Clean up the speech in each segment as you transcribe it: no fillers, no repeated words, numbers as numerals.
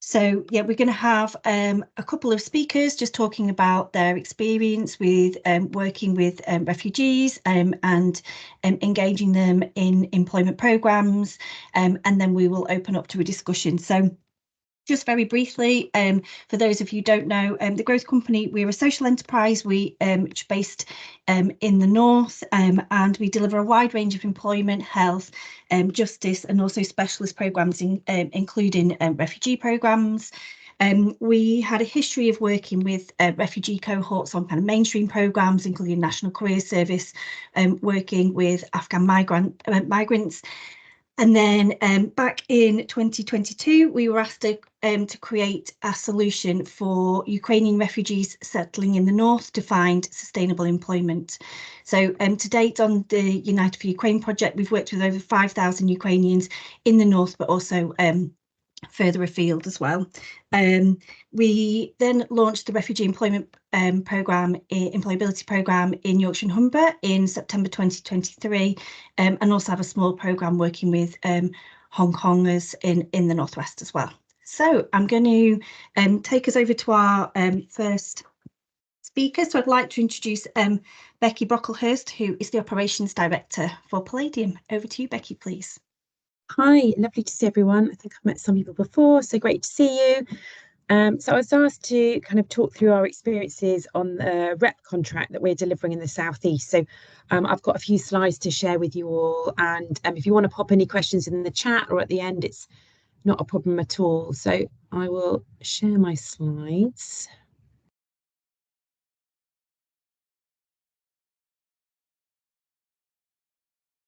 So yeah, we're going to have a couple of speakers just talking about their experience with working with refugees and engaging them in employment programmes, and then we will open up to a discussion. So just very briefly, for those of you who don't know, the Growth Company, we're a social enterprise, which is based in the north, and we deliver a wide range of employment, health, justice, and also specialist programmes, including refugee programmes. We had a history of working with refugee cohorts on kind of mainstream programmes, including National Career Service, working with Afghan migrants. And then back in 2022, we were asked to create a solution for Ukrainian refugees settling in the north to find sustainable employment. So to date on the United for Ukraine project, we've worked with over 5,000 Ukrainians in the north, but also further afield as well. We then launched the Refugee Employment Employability Programme in Yorkshire and Humber in September 2023, and also have a small programme working with Hong Kongers in the Northwest as well. So I'm going to take us over to our first speaker. So I'd like to introduce Becky Brocklehurst, who is the Operations Director for Palladium. Over to you, Becky, please. Hi, lovely to see everyone. I think I've met some people before, so great to see you. So I was asked to kind of talk through our experiences on the rep contract that we're delivering in the Southeast. So I've got a few slides to share with you all, and if you want to pop any questions in the chat or at the end, it's not a problem at all. So I will share my slides.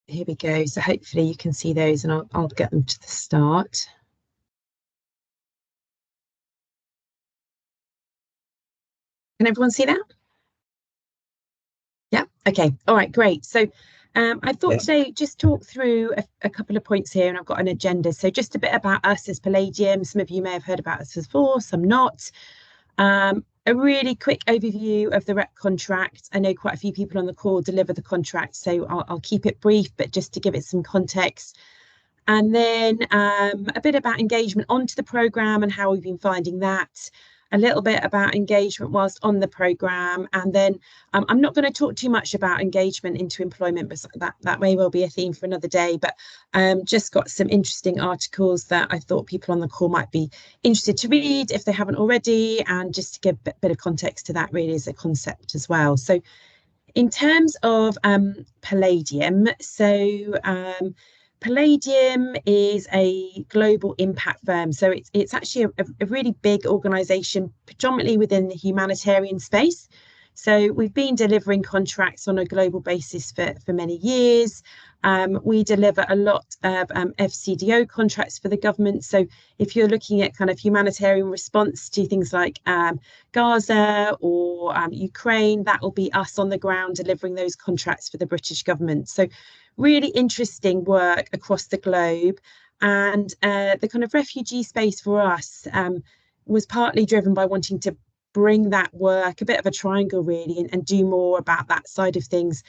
Here we go. So hopefully you can see those, and I'll get them to the start. Can everyone see that? Yeah. Okay. All right. Great. So I thought today just talk through a couple of points here, and I've got an agenda. So just a bit about us as Palladium. Some of you may have heard about us before, some not. A really quick overview of the rep contract. I know quite a few people on the call deliver the contract, so I'll keep it brief, but just to give it some context. And then a bit about engagement onto the programme and how we've been finding that. A little bit about engagement whilst on the programme, and then I'm not going to talk too much about engagement into employment, but that may well be a theme for another day, but just got some interesting articles that I thought people on the call might be interested to read if they haven't already, and just to give a bit of context to that really as a concept as well. So in terms of Palladium, Palladium is a global impact firm, so it's actually a really big organisation, predominantly within the humanitarian space. So we've been delivering contracts on a global basis for many years. We deliver a lot of FCDO contracts for the government. So if you're looking at kind of humanitarian response to things like Gaza or Ukraine, that will be us on the ground delivering those contracts for the British government. So really interesting work across the globe. And the kind of refugee space for us was partly driven by wanting to bring that work, a bit of a triangle really, and do more about that side of things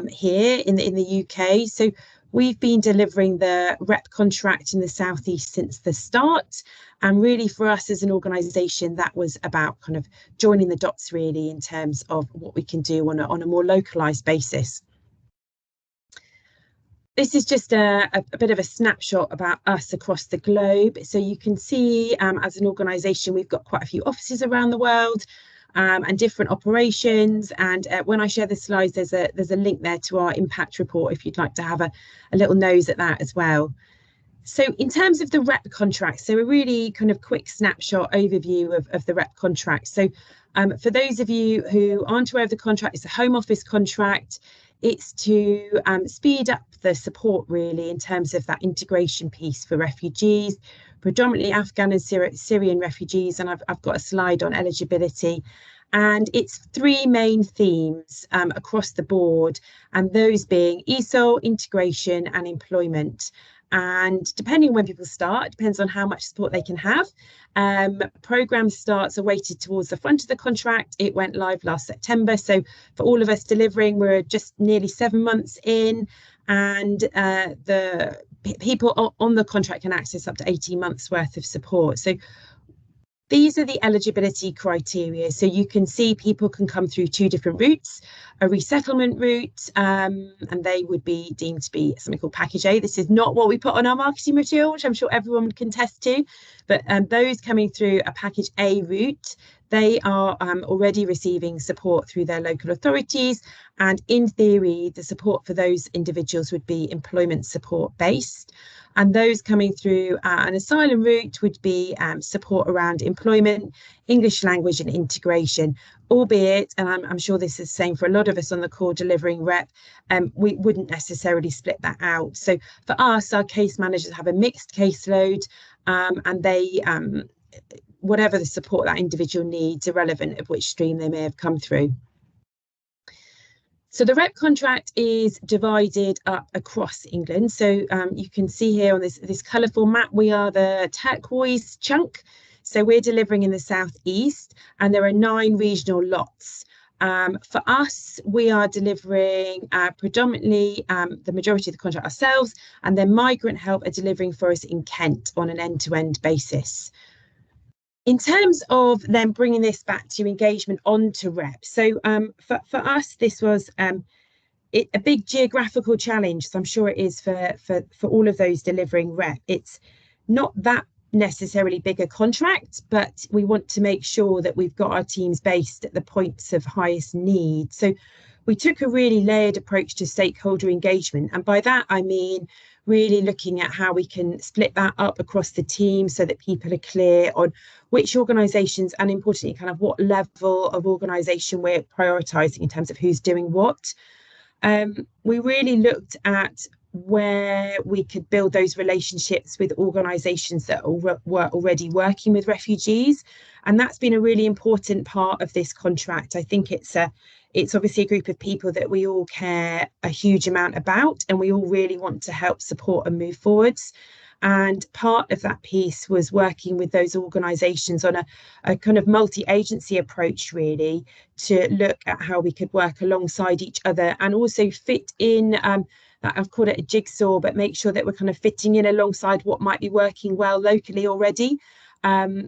here in the UK. So we've been delivering the rep contract in the Southeast since the start. And really for us as an organisation, that was about kind of joining the dots really in terms of what we can do on a more localised basis. This is just a bit of a snapshot about us across the globe. So you can see as an organisation, we've got quite a few offices around the world and different operations. And when I share the slides, there's a link there to our impact report if you'd like to have a little nose at that as well. So in terms of the rep contract, so a really kind of quick snapshot overview of the rep contract. So for those of you who aren't aware of the contract, it's a Home Office contract. It's to speed up the support really in terms of that integration piece for refugees, predominantly Afghan and Syrian refugees. And I've got a slide on eligibility. And it's three main themes across the board, and those being ESOL, integration and employment. And depending on when people start, it depends on how much support they can have. Programme starts are weighted towards the front of the contract. It went live last September. So for all of us delivering, we're just nearly 7 months in. And the people on the contract can access up to 18 months worth of support. So these are the eligibility criteria. So you can see people can come through two different routes, a resettlement route, and they would be deemed to be something called package A. This is not what we put on our marketing material, which I'm sure everyone would contest to, but those coming through a package A route, they are already receiving support through their local authorities. And in theory, the support for those individuals would be employment support based. And those coming through an asylum route would be support around employment, English language and integration, albeit, and I'm sure this is the same for a lot of us on the call delivering rep, we wouldn't necessarily split that out. So for us, our case managers have a mixed caseload, and they, whatever the support that individual needs, irrelevant of which stream they may have come through. So the rep contract is divided up across England. So you can see here on this colourful map, we are the turquoise chunk. So we're delivering in the southeast, and there are 9 regional lots. For us, we are delivering predominantly the majority of the contract ourselves, and then Migrant Help are delivering for us in Kent on an end-to-end basis. In terms of then bringing this back to engagement onto rep, so for us, this was a big geographical challenge. So I'm sure it is for all of those delivering rep. It's not that necessarily bigger contract, but we want to make sure that we've got our teams based at the points of highest need. So we took a really layered approach to stakeholder engagement, and by that I mean really looking at how we can split that up across the team so that people are clear on which organisations, and importantly kind of what level of organisation we're prioritising in terms of who's doing what. We really looked at where we could build those relationships with organisations that were already working with refugees, and that's been a really important part of this contract. I think it's obviously a group of people that we all care a huge amount about, and we all really want to help support and move forwards. And part of that piece was working with those organisations on a kind of multi-agency approach, really, to look at how we could work alongside each other and also fit in, I've called it a jigsaw, but make sure that we're kind of fitting in alongside what might be working well locally already.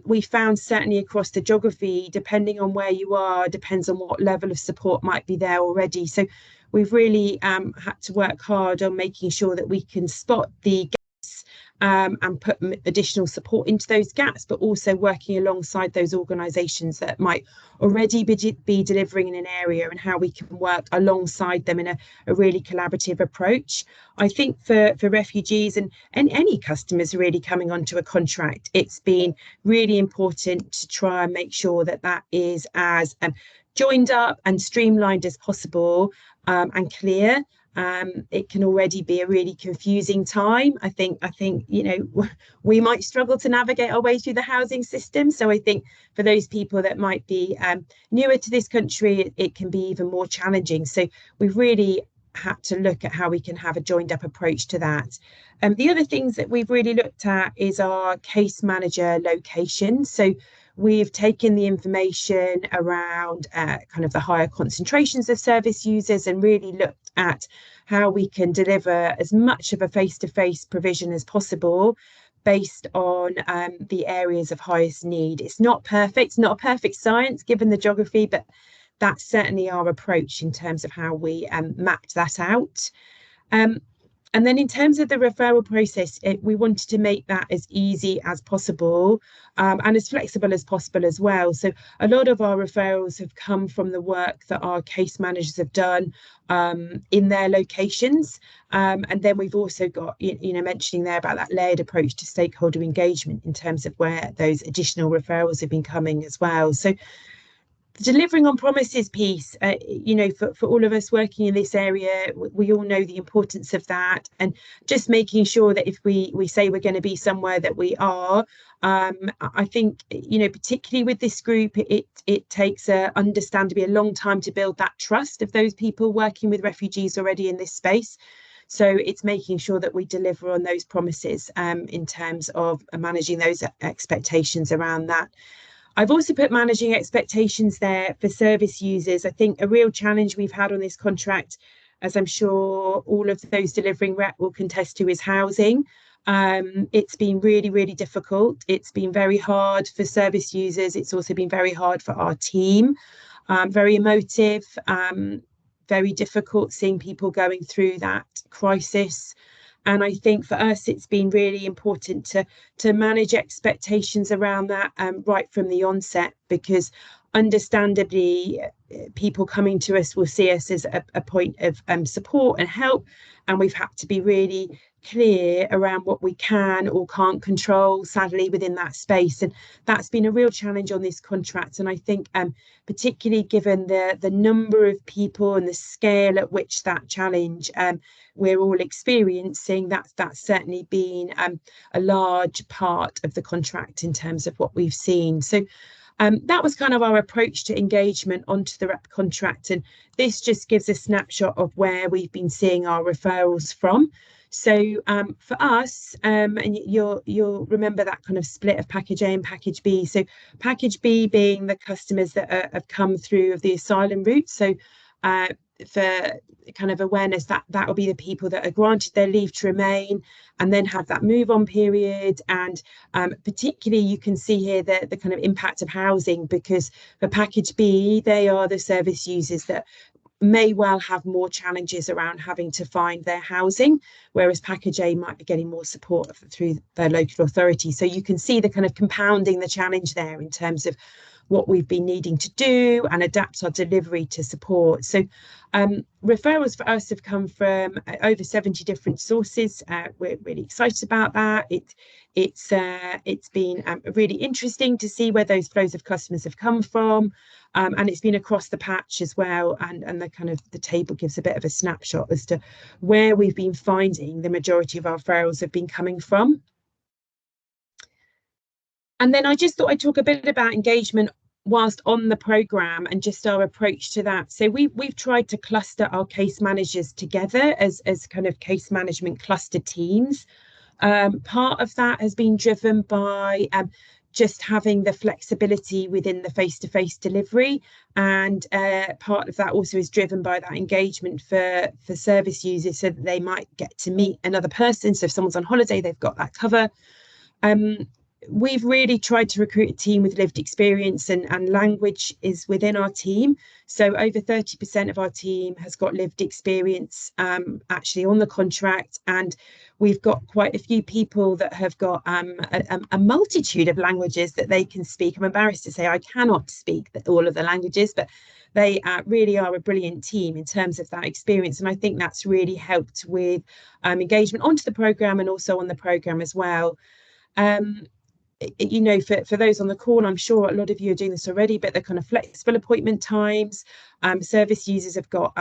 We found certainly across the geography, depending on where you are, depends on what level of support might be there already. So we've really had to work hard on making sure that we can spot the gaps and put additional support into those gaps, but also working alongside those organisations that might already be delivering in an area, and how we can work alongside them in a really collaborative approach. I think for refugees and any customers really coming onto a contract, it's been really important to try and make sure that that is as joined up and streamlined as possible, and clear. It can already be a really confusing time. I think we might struggle to navigate our way through the housing system. So I think for those people that might be newer to this country, it can be even more challenging. So we've really had to look at how we can have a joined up approach to that. The other things that we've really looked at is our case manager location. So we've taken the information around kind of the higher concentrations of service users and really looked at how we can deliver as much of a face-to-face provision as possible based on the areas of highest need. It's not perfect, it's not a perfect science given the geography, but that's certainly our approach in terms of how we mapped that out. And then in terms of the referral process, we wanted to make that as easy as possible, and as flexible as possible as well. So a lot of our referrals have come from the work that our case managers have done in their locations. And then we've also got, mentioning there about that layered approach to stakeholder engagement in terms of where those additional referrals have been coming as well. So the delivering on promises piece, for all of us working in this area, we all know the importance of that, and just making sure that if we say we're going to be somewhere, that we are. I think, particularly with this group, it takes understandably a long time to build that trust of those people working with refugees already in this space. So it's making sure that we deliver on those promises in terms of managing those expectations around that. I've also put managing expectations there for service users. I think a real challenge we've had on this contract as I'm sure all of those delivering rep will contest to, is housing. It's been really, really difficult. It's been very hard for service users. It's also been very hard for our team. Very emotive, very difficult seeing people going through that crisis. And I think for us, it's been really important to manage expectations around that right from the onset, because understandably, people coming to us will see us as a point of support and help. And we've had to be really clear around what we can or can't control, sadly, within that space. And that's been a real challenge on this contract. And I think particularly given the number of people and the scale at which that challenge we're all experiencing, that's certainly been a large part of the contract in terms of what we've seen. So that was kind of our approach to engagement onto the rep contract. And this just gives a snapshot of where we've been seeing our referrals from. So for us, and you'll remember that kind of split of package A and package B. So package B being the customers that have come through of the asylum route. So for kind of awareness, that will be the people that are granted their leave to remain and then have that move on period. And particularly you can see here the kind of impact of housing, because for package B, they are the service users that may well have more challenges around having to find their housing, whereas package A might be getting more support through their local authority. So you can see the kind of compounding the challenge there in terms of what we've been needing to do and adapt our delivery to support. So referrals for us have come from over 70 different sources. We're really excited about that. It's been really interesting to see where those flows of customers have come from. And it's been across the patch as well. And the kind of the table gives a bit of a snapshot as to where we've been finding the majority of our referrals have been coming from. And then I just thought I'd talk a bit about engagement whilst on the programme and just our approach to that. So we've tried to cluster our case managers together as kind of case management cluster teams. Part of that has been driven by just having the flexibility within the face-to-face delivery, and part of that also is driven by that engagement for service users, so that they might get to meet another person. So if someone's on holiday, they've got that cover. We've really tried to recruit a team with lived experience, and language is within our team. So over 30% of our team has got lived experience actually on the contract, and we've got quite a few people that have got a multitude of languages that they can speak. I'm embarrassed to say I cannot speak all of the languages, but they really are a brilliant team in terms of that experience. And I think that's really helped with engagement onto the programme and also on the programme as well. You know, for those on the call, I'm sure a lot of you are doing this already, but the kind of flexible appointment times, service users have got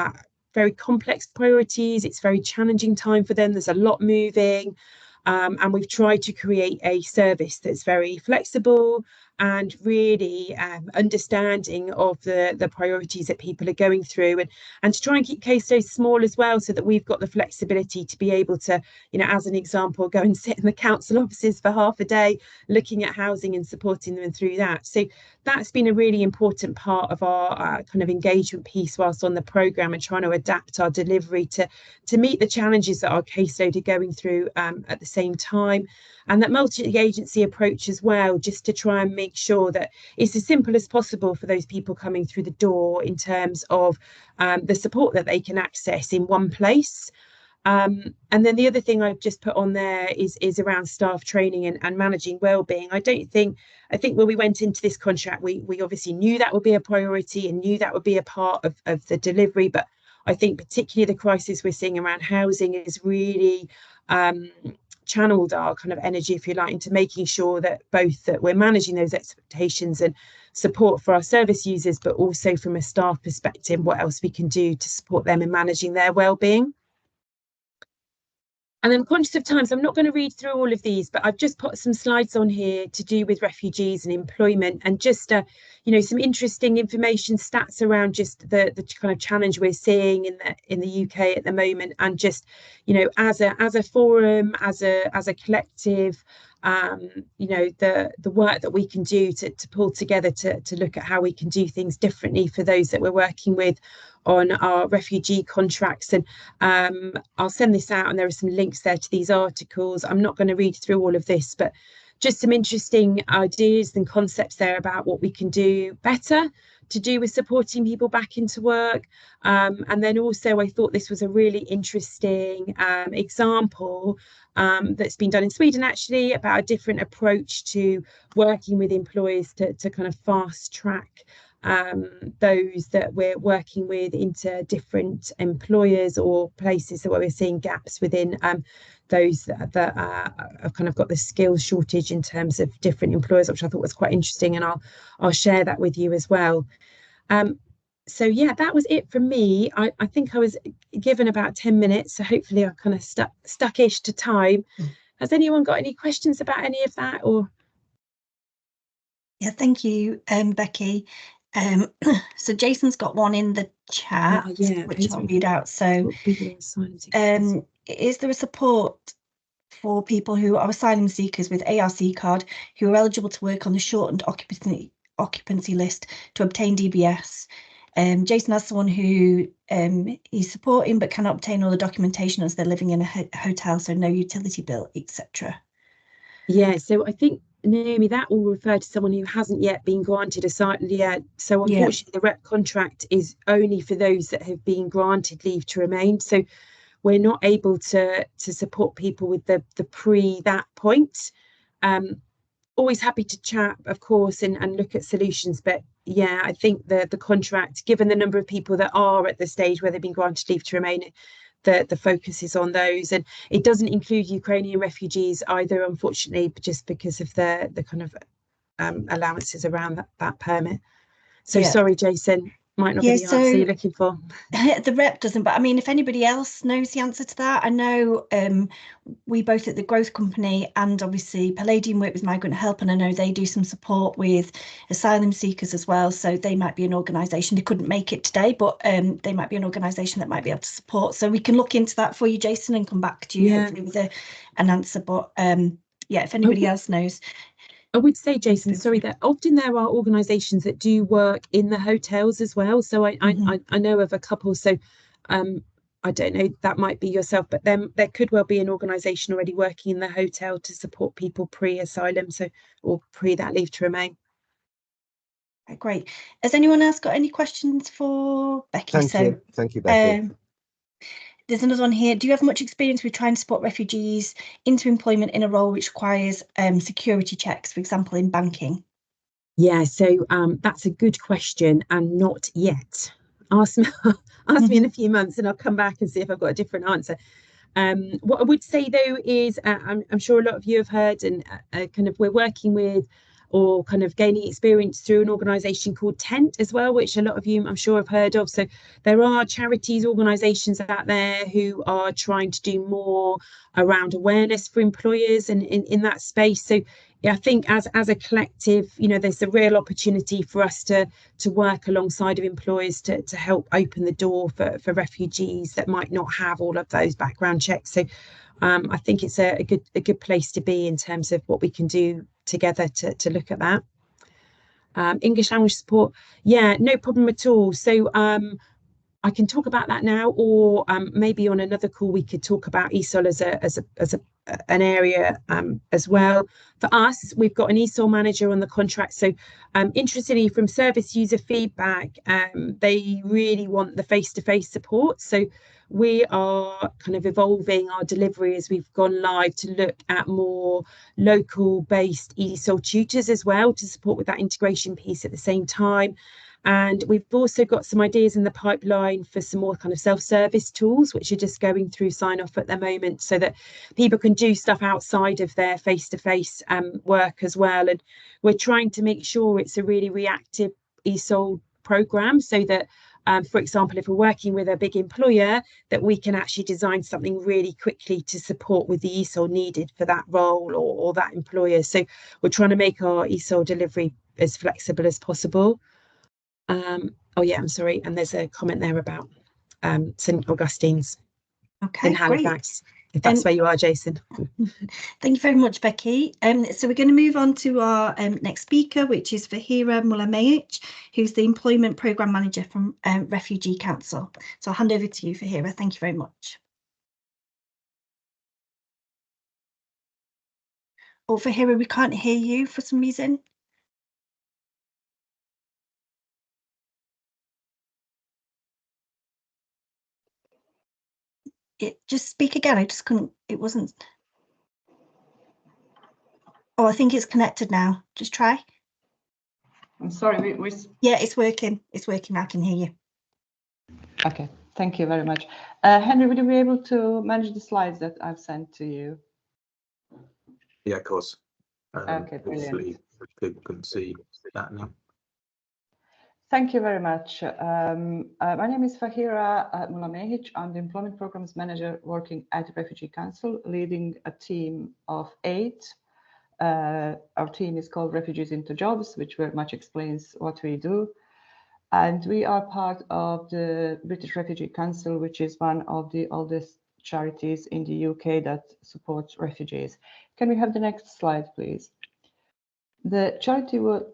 very complex priorities. It's very challenging time for them. There's a lot moving. And we've tried to create a service that's very flexible and really understanding of the priorities that people are going through, and to try and keep case studies small as well, so that we've got the flexibility to be able to, you know, as an example, go and sit in the council offices for half a day looking at housing and supporting them through that. So that's been a really important part of our kind of engagement piece whilst on the programme, and trying to adapt our delivery to meet the challenges that our caseload are going through at the same time. And that multi-agency approach as well, just to try and make sure that it's as simple as possible for those people coming through the door in terms of the support that they can access in one place. And then the other thing I've just put on there is around staff training and managing wellbeing. I think when we went into this contract, we obviously knew that would be a priority and knew that would be a part of the delivery. But I think particularly the crisis we're seeing around housing is really channeled our kind of energy, if you like, into making sure that both that we're managing those expectations and support for our service users, but also from a staff perspective, what else we can do to support them in managing their wellbeing. And then conscious of time, so I'm not going to read through all of these, but I've just put some slides on here to do with refugees and employment, and just you know, some interesting information, stats around just the kind of challenge we're seeing in the UK at the moment, and just, you know, as a forum, as a collective, you know, the work that we can do to pull together to look at how we can do things differently for those that we're working with on our refugee contracts. And I'll send this out, and there are some links there to these articles. I'm not going to read through all of this, but just some interesting ideas and concepts there about what we can do better to do with supporting people back into work. And then also I thought this was a really interesting example that's been done in Sweden, actually, about a different approach to working with employers to kind of fast track those that we're working with into different employers or places where we're seeing gaps within those that have kind of got the skills shortage in terms of different employers, which I thought was quite interesting, and I'll share that with you as well. So yeah, that was it from me. I think I was given about 10 minutes, so hopefully I kind of stuck-ish to time. Has anyone got any questions about any of that? Or yeah, thank you, Becky. So Jason's got one in the chat, which I'll read out. So is there a support for people who are asylum seekers with ERSA card who are eligible to work on the shortened occupancy list to obtain DBS? Jason has someone who he's supporting but cannot obtain all the documentation as they're living in a hotel, so no utility bill, etc. Yeah, so I think, Naomi, that will refer to someone who hasn't yet been granted asylum yet. So unfortunately, the rep contract is only for those that have been granted leave to remain. So we're not able to support people with the pre that point. Always happy to chat, of course, and look at solutions. But yeah, I think the contract, given the number of people that are at the stage where they've been granted leave to remain, the focus is on those. And it doesn't include Ukrainian refugees either, unfortunately, just because of the kind of allowances around that permit. So sorry, Jason, might not be the answer you're looking for. The rep doesn't, but I mean, if anybody else knows the answer to that, I know we both at the Growth Company and obviously Palladium work with Migrant Help, and I know they do some support with asylum seekers as well. So they might be an organisation, they couldn't make it today, but they might be an organisation that might be able to support. So we can look into that for you, Jason, and come back to you hopefully with an answer. But yeah, if anybody else knows. I would say, Jason, sorry, that often there are organisations that do work in the hotels as well. So I know of a couple. So I don't know, that might be yourself, but then there could well be an organisation already working in the hotel to support people pre-asylum, or pre that leave to remain. Great. Has anyone else got any questions for Becky? Thank you, Becky. There's another one here. Do you have much experience with trying to support refugees into employment in a role which requires security checks, for example, in banking? Yeah, so that's a good question, and not yet. Ask me in a few months and I'll come back and see if I've got a different answer. What I would say though is I'm sure a lot of you have heard, and kind of we're working with or kind of gaining experience through an organisation called Tent as well, which a lot of you I'm sure have heard of. So there are charities, organisations out there who are trying to do more around awareness for employers and in that space. So yeah, I think as a collective, there's a real opportunity for us to work alongside of employers to help open the door for refugees that might not have all of those background checks. So I think it's a good place to be in terms of what we can do together to look at that. English language support, yeah, no problem at all. So I can talk about that now, or maybe on another call we could talk about ESOL as an area as well. For us, we've got an ESOL manager on the contract. So interestingly, from service user feedback, they really want the face-to-face support. So we are kind of evolving our delivery as we've gone live to look at more local based ESOL tutors as well to support with that integration piece at the same time. And we've also got some ideas in the pipeline for some more kind of self-service tools, which are just going through sign-off at the moment, so that people can do stuff outside of their face-to-face work as well. And we're trying to make sure it's a really reactive ESOL programme, so that, for example, if we're working with a big employer, that we can actually design something really quickly to support with the ESOL needed for that role or that employer. So we're trying to make our ESOL delivery as flexible as possible. Oh yeah, I'm sorry, and there's a comment there about St Augustine's in Halifax. if that's where you are, Jason. Thank you very much, Becky. So we're going to move on to our next speaker, which is Fahira Mulameyich, who's the Employment Programme Manager from Refugee Council. So I'll hand over to you, Fahira. Thank you very much. Oh, Fahira, we can't hear you for some reason. Just speak again. I just couldn't, it wasn't. Oh, I think it's connected now. Just try. I'm sorry, Yeah, it's working. It's working. I can hear you. Okay, thank you very much. Henry, would you be able to manage the slides that I've sent to you? Yeah, of course. Okay, brilliant. Hopefully people can see that now. Thank you very much. My name is Fahira Mulameyich. I'm the Employment Programs Manager working at Refugee Council, leading a team of 8. Our team is called Refugees into Jobs, which very much explains what we do. And we are part of the British Refugee Council, which is one of the oldest charities in the UK that supports refugees. Can we have the next slide, please? The charity will,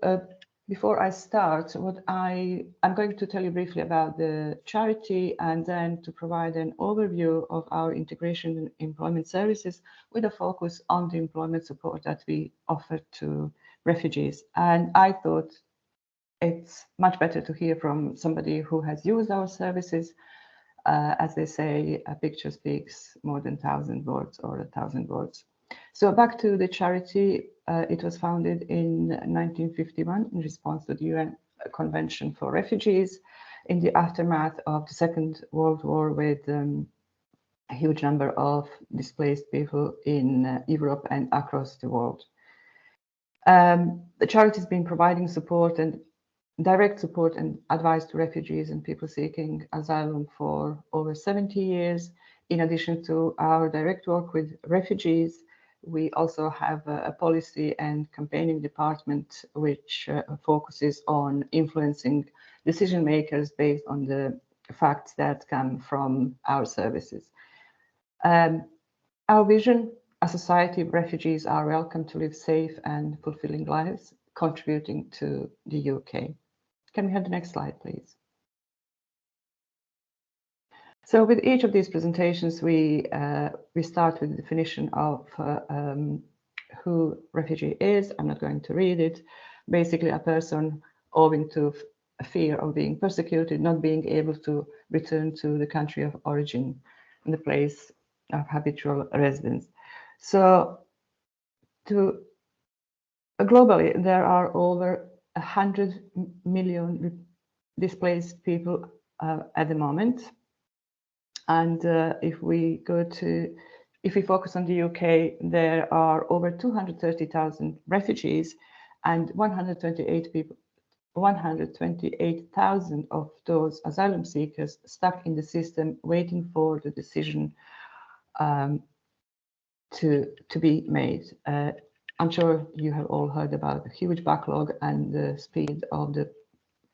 before I start, I'm going to tell you briefly about the charity and then to provide an overview of our integration and employment services with a focus on the employment support that we offer to refugees. And I thought it's much better to hear from somebody who has used our services. As they say, a picture speaks more than 1,000 words or 1,000 words. So back to the charity, it was founded in 1951 in response to the UN Convention for Refugees in the aftermath of the Second World War with a huge number of displaced people in Europe and across the world. The charity has been providing support and direct support and advice to refugees and people seeking asylum for over 70 years. In addition to our direct work with refugees, we also have a policy and campaigning department which focuses on influencing decision makers based on the facts that come from our services. Our vision, a society of refugees are welcome to live safe and fulfilling lives, contributing to the UK. Can we have the next slide, please? So with each of these presentations, we start with the definition of who refugee is. I'm not going to read it. Basically, a person owing to a fear of being persecuted, not being able to return to the country of origin and the place of habitual residence. So globally, there are over 100 million displaced people at the moment. And if we focus on the UK, there are over 230,000 refugees and 128,000 of those asylum seekers stuck in the system waiting for the decision to be made. I'm sure you have all heard about the huge backlog and the speed of the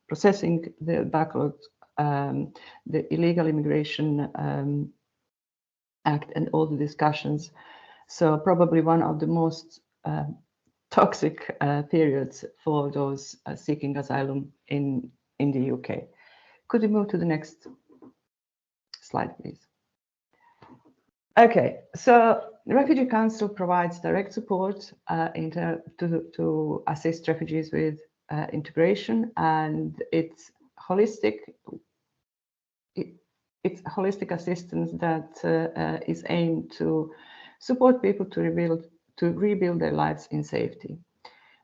processing the backlog, the Illegal Immigration Act and all the discussions. So probably one of the most toxic periods for those seeking asylum in the UK. Could we move to the next slide, please? Okay, so the Refugee Council provides direct support to assist refugees with integration, and it's holistic assistance that is aimed to support people to rebuild their lives in safety.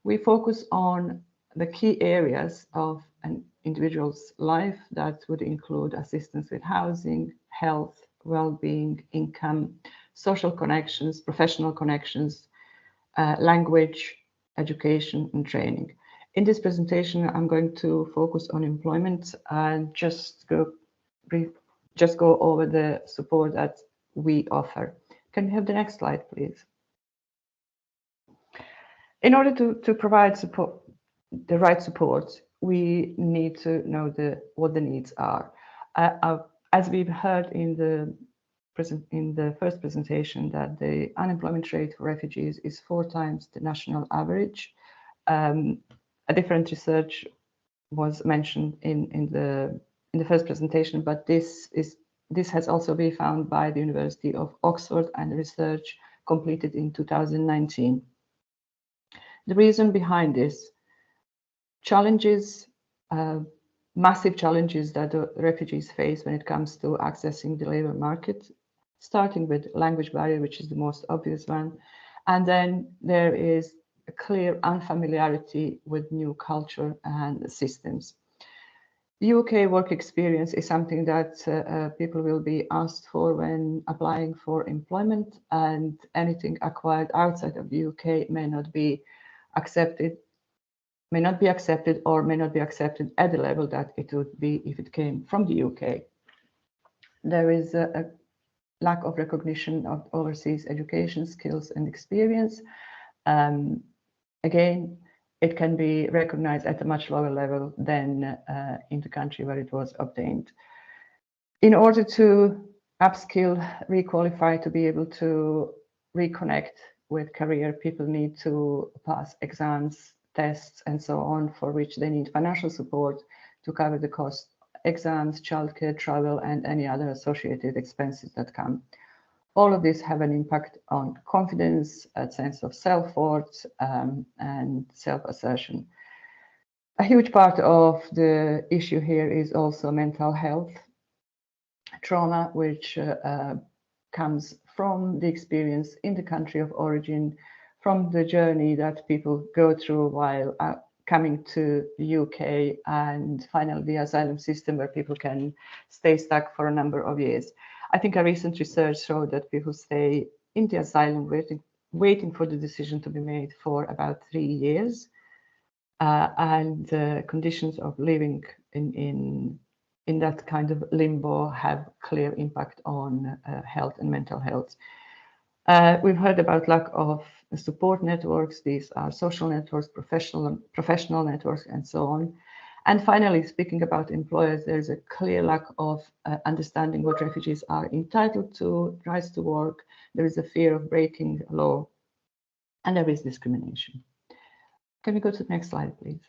We focus on the key areas of an individual's life that would include assistance with housing, health, well-being, income, social connections, professional connections, language, education, and training. In this presentation, I'm going to focus on employment and just go over the support that we offer. Can we have the next slide, please? In order to provide support, the right support, we need to know what the needs are. As we've heard in the in the first presentation that the unemployment rate for refugees is 4 times the national average. A different research was mentioned in the first presentation, but this has also been found by the University of Oxford and research completed in 2019. The reason behind this, challenges, massive challenges that the refugees face when it comes to accessing the labor market, starting with language barrier, which is the most obvious one. And then there is a clear unfamiliarity with new culture and systems. The UK work experience is something that people will be asked for when applying for employment, and anything acquired outside of the UK may not be accepted or may not be accepted at the level that it would be if it came from the UK. There is a lack of recognition of overseas education skills and experience. Again, it can be recognized at a much lower level than in the country where it was obtained. In order to upskill, requalify, to be able to reconnect with career, people need to pass exams, tests, and so on, for which they need financial support to cover the cost, exams, childcare, travel, and any other associated expenses that come. All of this have an impact on confidence, a sense of self-worth, and self-assertion. A huge part of the issue here is also mental health trauma, which comes from the experience in the country of origin, from the journey that people go through while coming to the UK, and finally the asylum system, where people can stay stuck for a number of years. I think a recent research showed that people stay in the asylum waiting for the decision to be made for about 3 years, and conditions of living in that kind of limbo have clear impact on health and mental health. We've heard about lack of support networks. These are social networks, professional networks, and so on. And finally, speaking about employers, there's a clear lack of understanding what refugees are entitled to, rights to work. There is a fear of breaking law, and there is discrimination. Can we go to the next slide, please?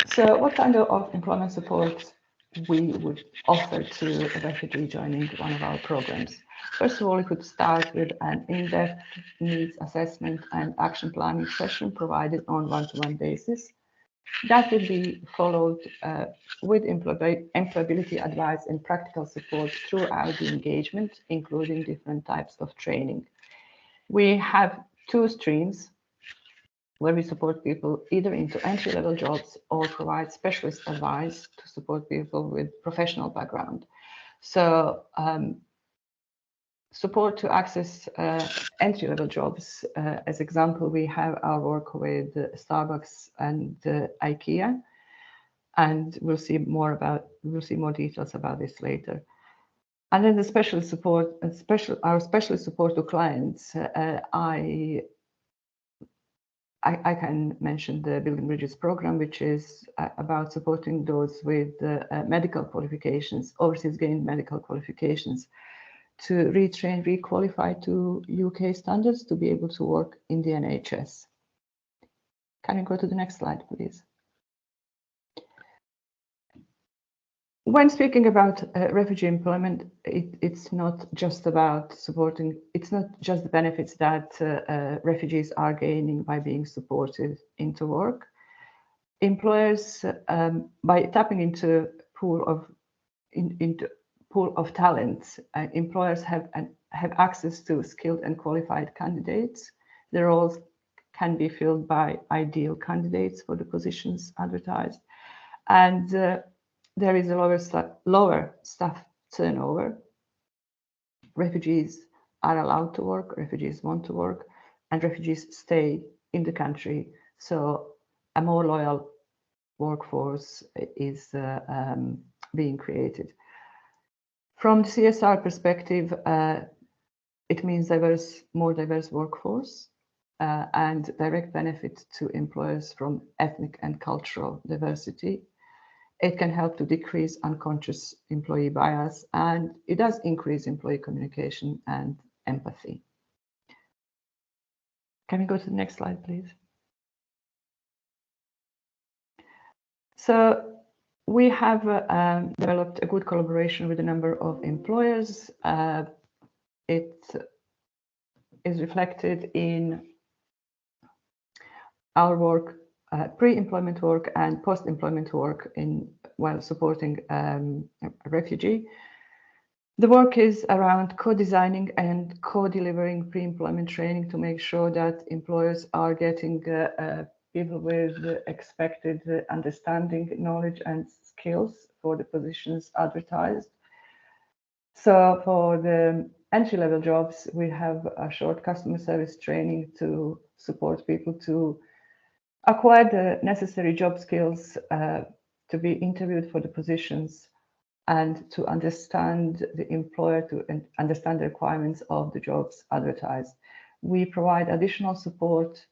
So what kind of employment support we would offer to a refugee joining one of our programs? First of all, we could start with an in-depth needs assessment and action planning session provided on one-to-one basis. That would be followed with employability advice and practical support throughout the engagement, including different types of training. We have 2 streams where we support people either into entry-level jobs or provide specialist advice to support people with professional background. So support to access entry-level jobs. As example, we have our work with Starbucks and IKEA, and we'll see more details about this later. And then the specialist support, our specialist support to clients. I can mention the Building Bridges program, which is about supporting those with medical qualifications, overseas gained medical qualifications, to retrain, requalify to UK standards to be able to work in the NHS. Can you go to the next slide, please? When speaking about refugee employment, it's not just about supporting, it's not just the benefits that refugees are gaining by being supported into work. Employers, by tapping into pool of talent, employers have access to skilled and qualified candidates. Their roles can be filled by ideal candidates for the positions advertised, and there is a lower staff turnover. Refugees are allowed to work, refugees want to work, and refugees stay in the country. So a more loyal workforce is being created. From the CSR perspective, it means more diverse workforce and direct benefit to employers from ethnic and cultural diversity. it can help to decrease unconscious employee bias, and it does increase employee communication and empathy. Can we go to the next slide, please? So we have developed a good collaboration with a number of employers. It is reflected in our work, pre-employment work and post-employment work while supporting a refugee. The work is around co-designing and co-delivering pre-employment training to make sure that employers are getting people with expected understanding, knowledge, and skills for the positions advertised. So for the entry-level jobs, we have a short customer service training to support people to acquire the necessary job skills to be interviewed for the positions and to understand the employer, to understand the requirements of the jobs advertised. We provide additional support,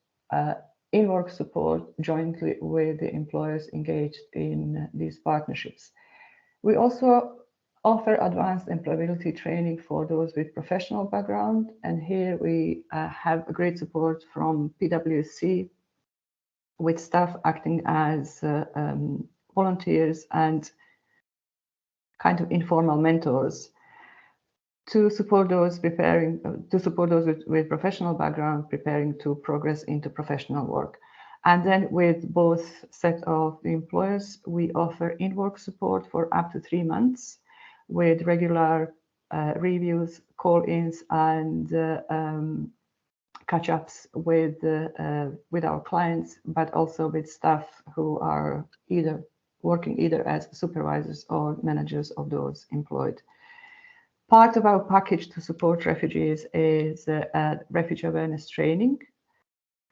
in-work support, jointly with the employers engaged in these partnerships. We also offer advanced employability training for those with professional background, and here we have a great support from PwC, with staff acting as volunteers and kind of informal mentors to support those with professional background preparing to progress into professional work. And then with both set of employers, we offer in-work support for up to 3 months with regular reviews, call-ins, and catch-ups with our clients, but also with staff who are working either as supervisors or managers of those employed. Part of our package to support refugees is refugee awareness training,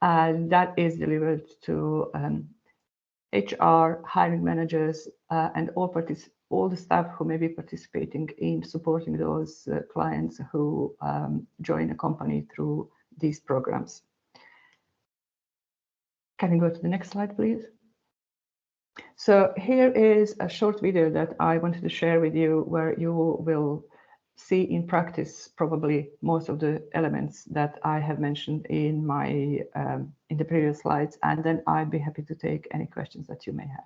and that is delivered to HR, hiring managers, and all the staff who may be participating in supporting those clients who join a company through these programs. Can we go to the next slide, please? So here is a short video that I wanted to share with you where you will see in practice probably most of the elements that I have mentioned in the previous slides, and then I'd be happy to take any questions that you may have.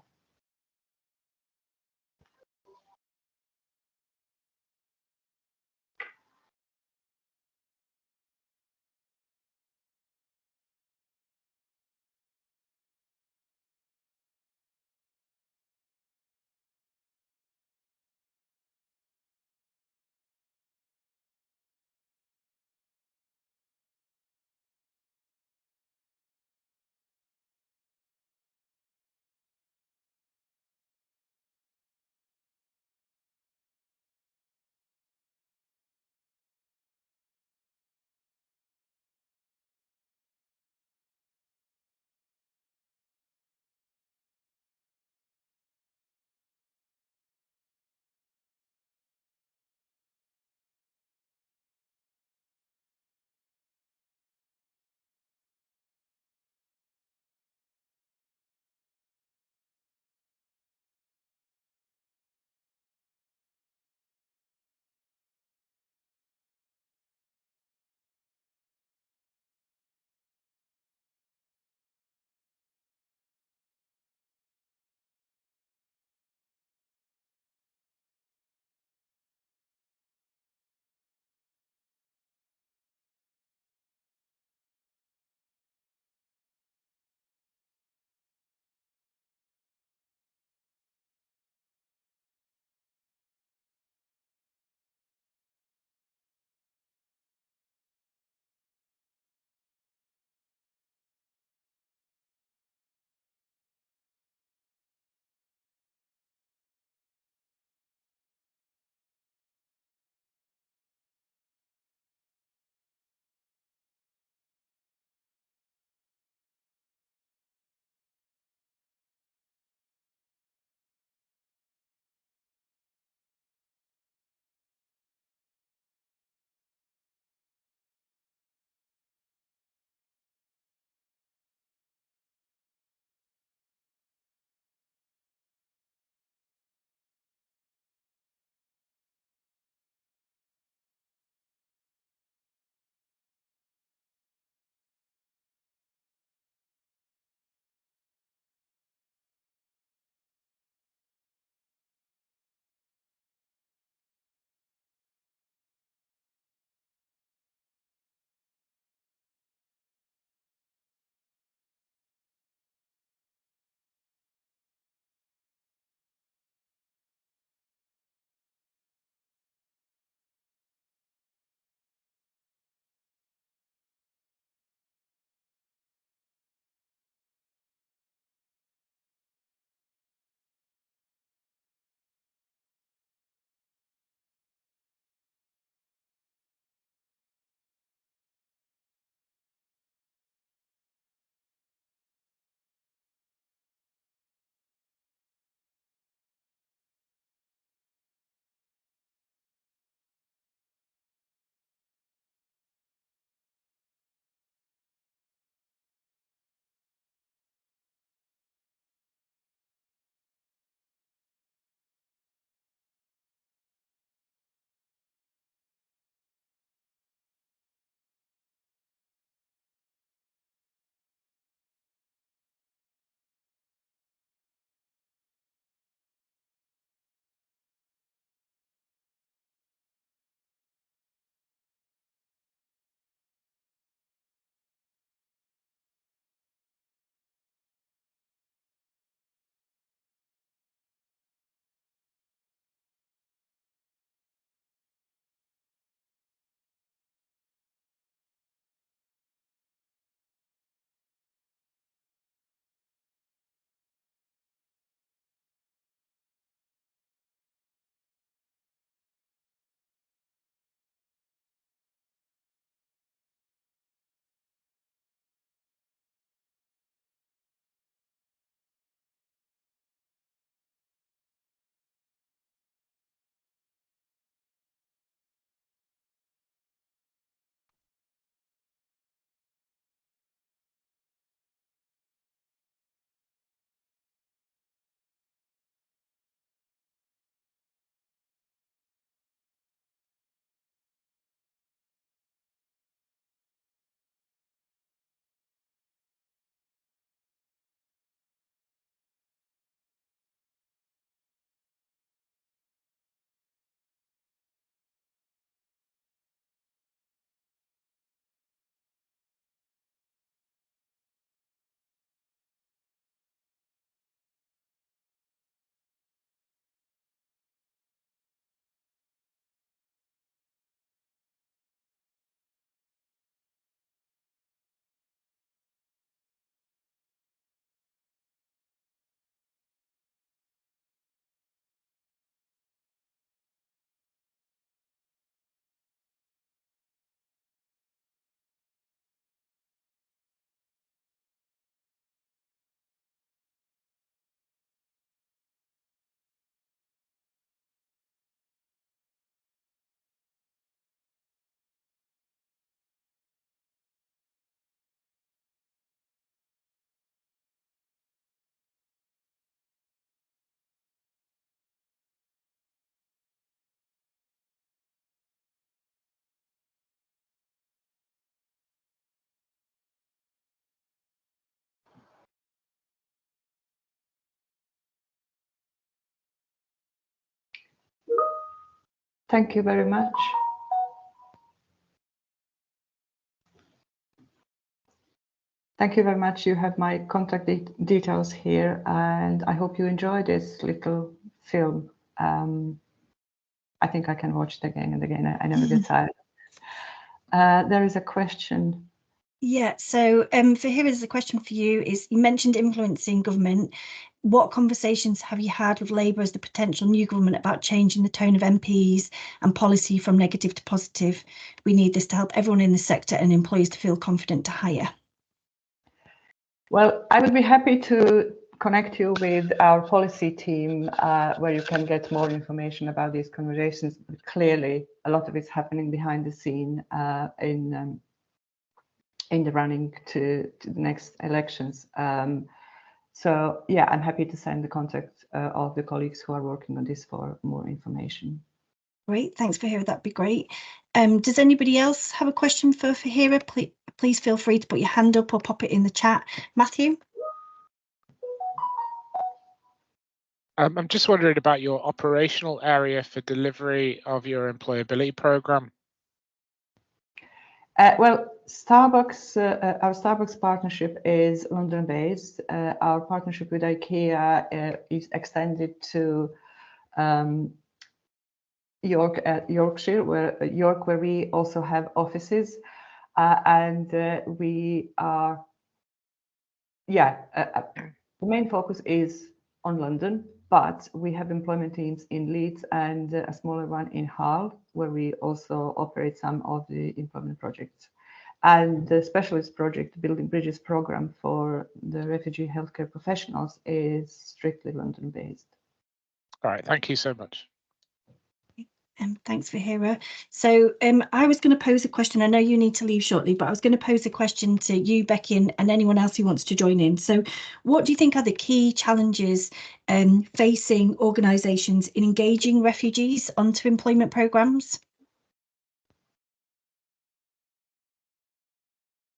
Thank you very much. Thank you very much. You have my contact details here, and I hope you enjoy this little film. I think I can watch it again and again. I never get tired. There is a question. Yeah, so for here is a question for you is, you mentioned influencing government. What conversations have you had with Labour as the potential new government about changing the tone of MPs and policy from negative to positive? We need this to help everyone in the sector and employees to feel confident to hire. Well, I would be happy to connect you with our policy team, where you can get more information about these conversations. But clearly, a lot of it's happening behind the scene in the running to the next elections. So yeah, I'm happy to send the contact of the colleagues who are working on this for more information. Great, thanks Fahira, that'd be great. Does anybody else have a question for Fahira? Please feel free to put your hand up or pop it in the chat. Matthew? I'm just wondering about your operational area for delivery of your employability program. Well, Starbucks, our Starbucks partnership is London-based. Our partnership with IKEA is extended to Yorkshire, where we also have offices, and we are, the main focus is on London, but we have employment teams in Leeds and a smaller one in Hull, where we also operate some of the employment projects. And the specialist project, Building Bridges program for the refugee healthcare professionals, is strictly London-based. All right, thank you so much. Thanks, Fahira. So I was going to pose a question. I know you need to leave shortly, but I was going to pose a question to you, Becky, and anyone else who wants to join in. So what do you think are the key challenges facing organisations in engaging refugees onto employment programmes?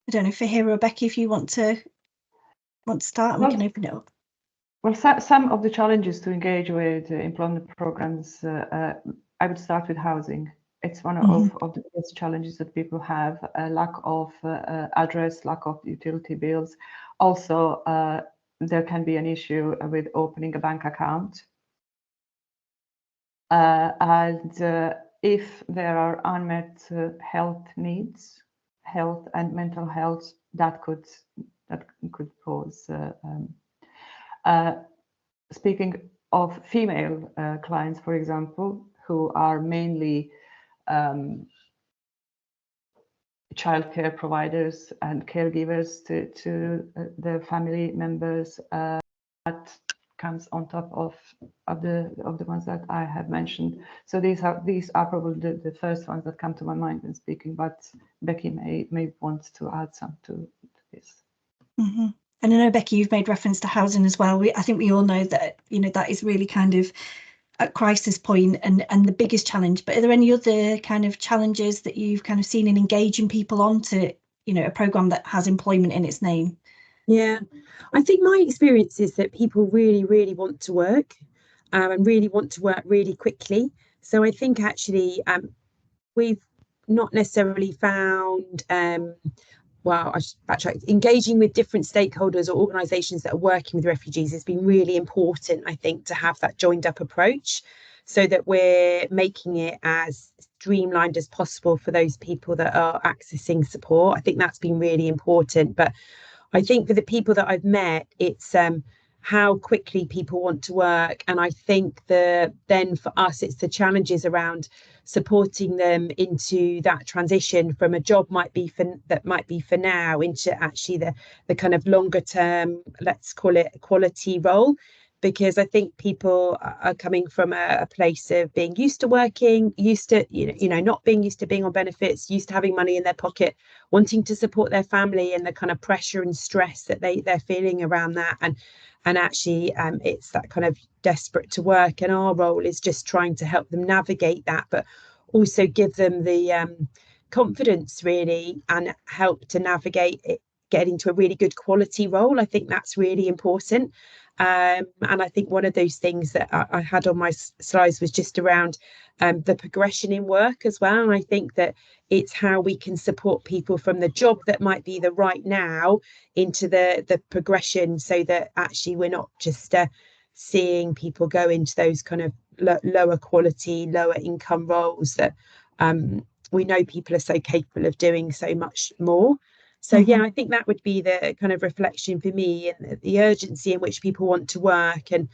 I don't know, Fahira or Becky, if you want to start, we can open it up. Well, some of the challenges to engage with employment programs, I would start with housing. It's one of the biggest challenges that people have, lack of address, lack of utility bills. Also, there can be an issue with opening a bank account. And if there are unmet health needs, health and mental health, that could pose. Speaking of female clients, for example, who are mainly childcare providers and caregivers to their family members, that comes on top of the ones that I have mentioned. So these are probably the first ones that come to my mind when speaking, but Becky may want to add some to this. And I know, Becky, you've made reference to housing as well. I think we all know that, that is really kind of a crisis point and the biggest challenge. But are there any other kind of challenges that you've kind of seen in engaging people onto, a programme that has employment in its name? Yeah, I think my experience is that people really, really want to work and really want to work really quickly. So I think actually we've not necessarily found engaging with different stakeholders or organisations that are working with refugees has been really important, I think, to have that joined up approach so that we're making it as streamlined as possible for those people that are accessing support. I think that's been really important. But I think for the people that I've met, it's how quickly people want to work. And I think then for us, it's the challenges around supporting them into that transition from a job might be for now into actually the kind of longer term, let's call it a quality role. Because I think people are coming from a place of being used to working, used to, not being used to being on benefits, used to having money in their pocket, wanting to support their family, and the kind of pressure and stress that they're feeling around that. And actually, it's that kind of desperate to work. And our role is just trying to help them navigate that, but also give them the confidence, really, and help to navigate it getting into a really good quality role. I think that's really important. And I think one of those things that I had on my slides was just around the progression in work as well. And I think that it's how we can support people from the job that might be the right now into the progression, so that actually we're not just seeing people go into those kind of lower quality, lower income roles that we know people are so capable of doing so much more. So yeah, I think that would be the kind of reflection for me, and the urgency in which people want to work, and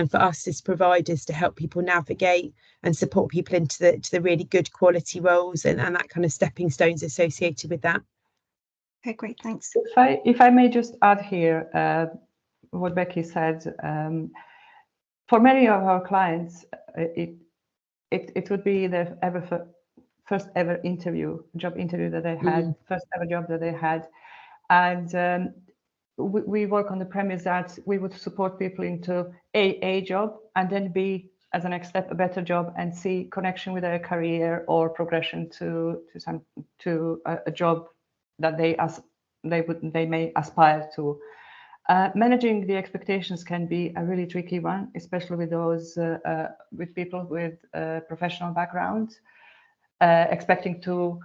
for us as providers to help people navigate and support people into the really good quality roles, and that kind of stepping stones associated with that. Okay, great, thanks. If I may just add here what Becky said, for many of our clients, it would be their first ever job interview that they had, first ever job that they had. And we work on the premise that we would support people into a job, and then B, as a next step, a better job, and C, connection with their career or progression to a job that they may aspire to. Managing the expectations can be a really tricky one, especially with those with people with professional background, expecting to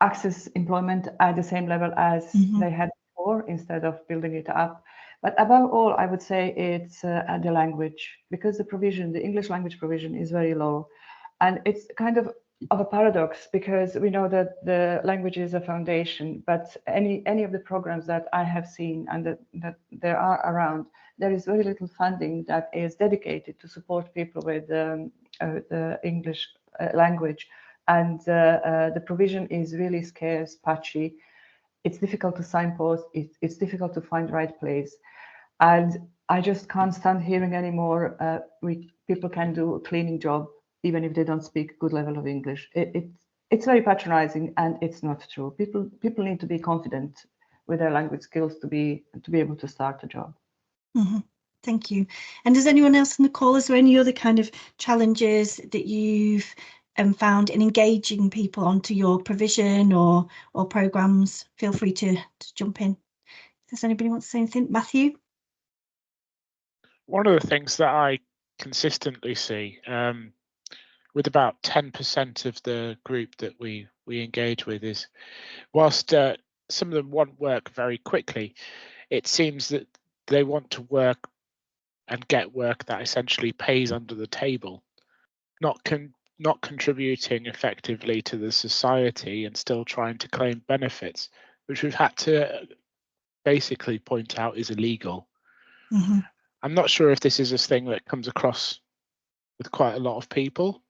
access employment at the same level as they had before, instead of building it up. But above all, I would say it's the language, because the English language provision is very low. And it's kind of a paradox, because we know that the language is a foundation, but any of the programs that I have seen and that there are around, there is very little funding that is dedicated to support people with the English language. And the provision is really scarce, patchy. It's difficult to signpost. It's difficult to find the right place. And I just can't stand hearing anymore people can do a cleaning job even if they don't speak good level of English. It's very patronizing, and it's not true. People need to be confident with their language skills to be able to start a job. Thank you. And does anyone else on the call, is there any other kind of challenges that you've found in engaging people onto your provision or programs? Feel free to jump in. Does anybody want to say anything? Matthew? One of the things that I consistently see with about 10% of the group that we engage with is, whilst some of them want work very quickly, it seems that they want to work and get work that essentially pays under the table, not contributing effectively to the society and still trying to claim benefits, which we've had to basically point out is illegal. I'm not sure if this is a thing that comes across with quite a lot of people.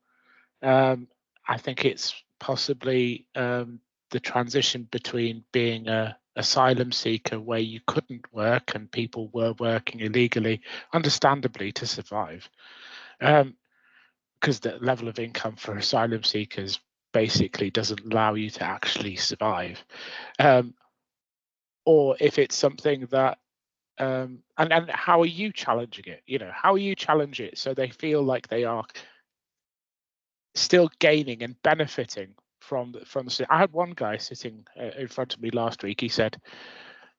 I think it's possibly the transition between being a asylum seeker where you couldn't work and people were working illegally, understandably, to survive, because the level of income for asylum seekers basically doesn't allow you to actually survive, or if it's something that and how are you challenging it? How are you challenge it so they feel like they are still gaining and benefiting from the. I had one guy sitting in front of me last week. He said,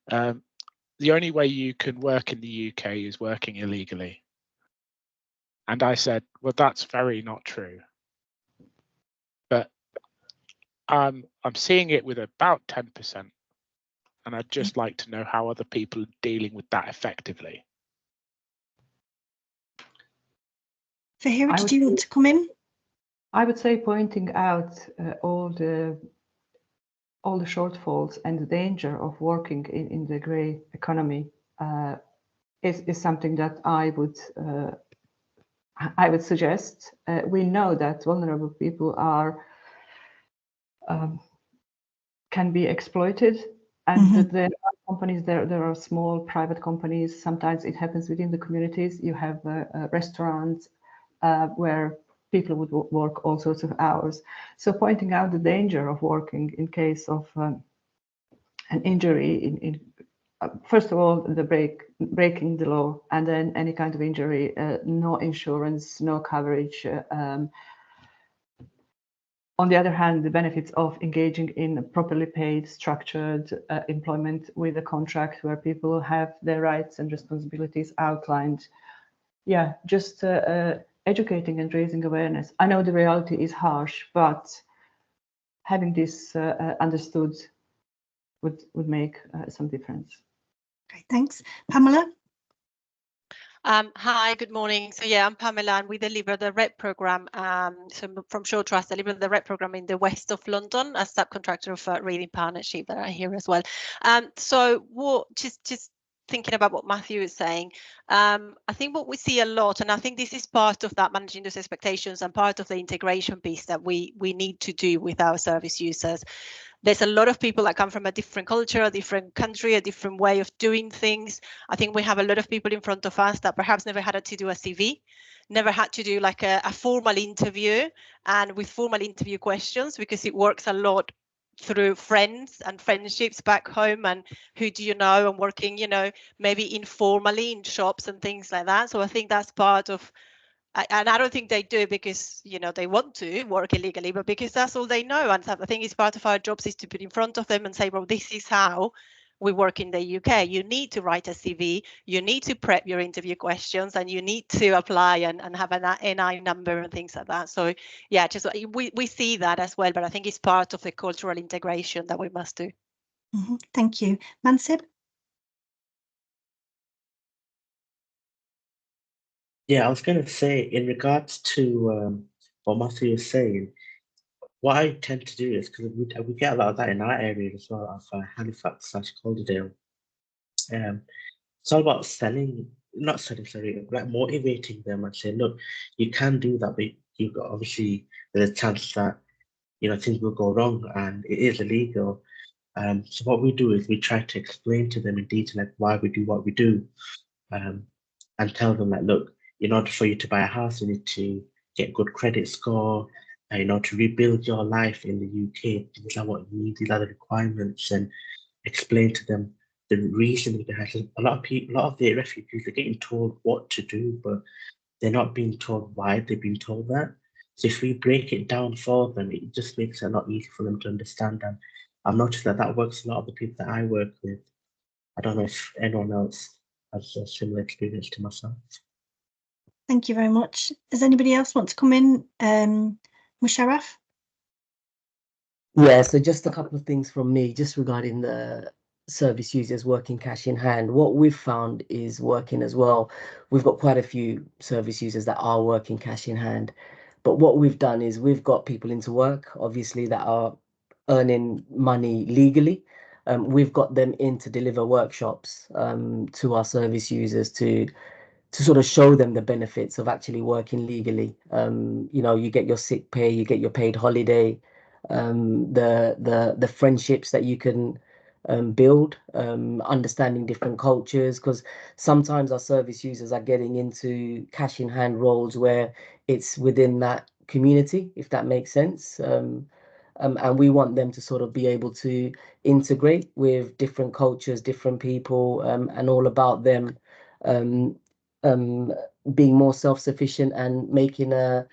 the only way you can work in the UK is working illegally. And I said, well, that's very not true. But I'm seeing it with about 10%. And I'd just like to know how other people are dealing with that effectively. Fahira, did you want to come in? I would say pointing out all the shortfalls and the danger of working in the grey economy is something that I would suggest. We know that vulnerable people can be exploited, and that there are companies, there are small private companies. Sometimes it happens within the communities. You have restaurants where people would work all sorts of hours. So pointing out the danger of working in case of an injury, first of all, the breaking the law, and then any kind of injury, no insurance, no coverage. on the other hand, the benefits of engaging in properly paid, structured employment with a contract where people have their rights and responsibilities outlined. Yeah, just educating and raising awareness. I know the reality is harsh, but having this understood would make some difference. Great, thanks. Pamela? Hi, good morning. So yeah, I'm Pamela, and we deliver the REP program. So from Shaw Trust, deliver the REP program in the west of London, as subcontractor of Reading Partnership that I hear as well. So what just thinking about what Matthew is saying, I think what we see a lot, and I think this is part of that managing those expectations and part of the integration piece that we need to do with our service users. There's a lot of people that come from a different culture, a different country, a different way of doing things. I think we have a lot of people in front of us that perhaps never had to do a CV, never had to do like a formal interview, and with formal interview questions, because it works a lot through friends and friendships back home, and who do you know, and working, you know, maybe informally in shops and things like that. So I think that's part of, and I don't think they do it because, you know, they want to work illegally, but because that's all they know. And I think it's part of our jobs is to put in front of them and say, well, this is how we work in the UK. You need to write a CV, you need to prep your interview questions, and you need to apply and have an NI number and things like that. So yeah, just we see that as well, but I think it's part of the cultural integration that we must do. Mm-hmm. Thank you. Mansib? Yeah, I was going to say, in regards to what Matthew was saying, what I tend to do is, because we get a lot of that in our area as well, of Halifax/Calderdale. It's all about not selling, sorry, like motivating them and saying, look, you can do that, but you've got, obviously, there's a chance that, you know, things will go wrong and it is illegal. So what we do is we try to explain to them in detail, like, why we do what we do, and tell them that, look, in order for you to buy a house, you need to get good credit score, you know, to rebuild your life in the UK. These are what you need, these are the requirements, and explain to them the reason behind. A lot of the refugees are getting told what to do, but they're not being told why they've been told that. So if we break it down for them, it just makes it a lot easier for them to understand. And I've noticed that works a lot of the people that I work with. I don't know if anyone else has a similar experience to myself. Thank you very much. Does anybody else want to come in? Musharraf? Yeah, so just a couple of things from me, just regarding the service users working cash in hand. What we've found is working as well. We've got quite a few service users that are working cash in hand. But what we've done is we've got people into work, obviously, that are earning money legally. We've got them in to deliver workshops to our service users to sort of show them the benefits of actually working legally. You know, you get your sick pay, you get your paid holiday, the friendships that you can build, understanding different cultures, because sometimes our service users are getting into cash in hand roles where it's within that community, if that makes sense. And we want them to sort of be able to integrate with different cultures, different people, and all about them being more self-sufficient and making a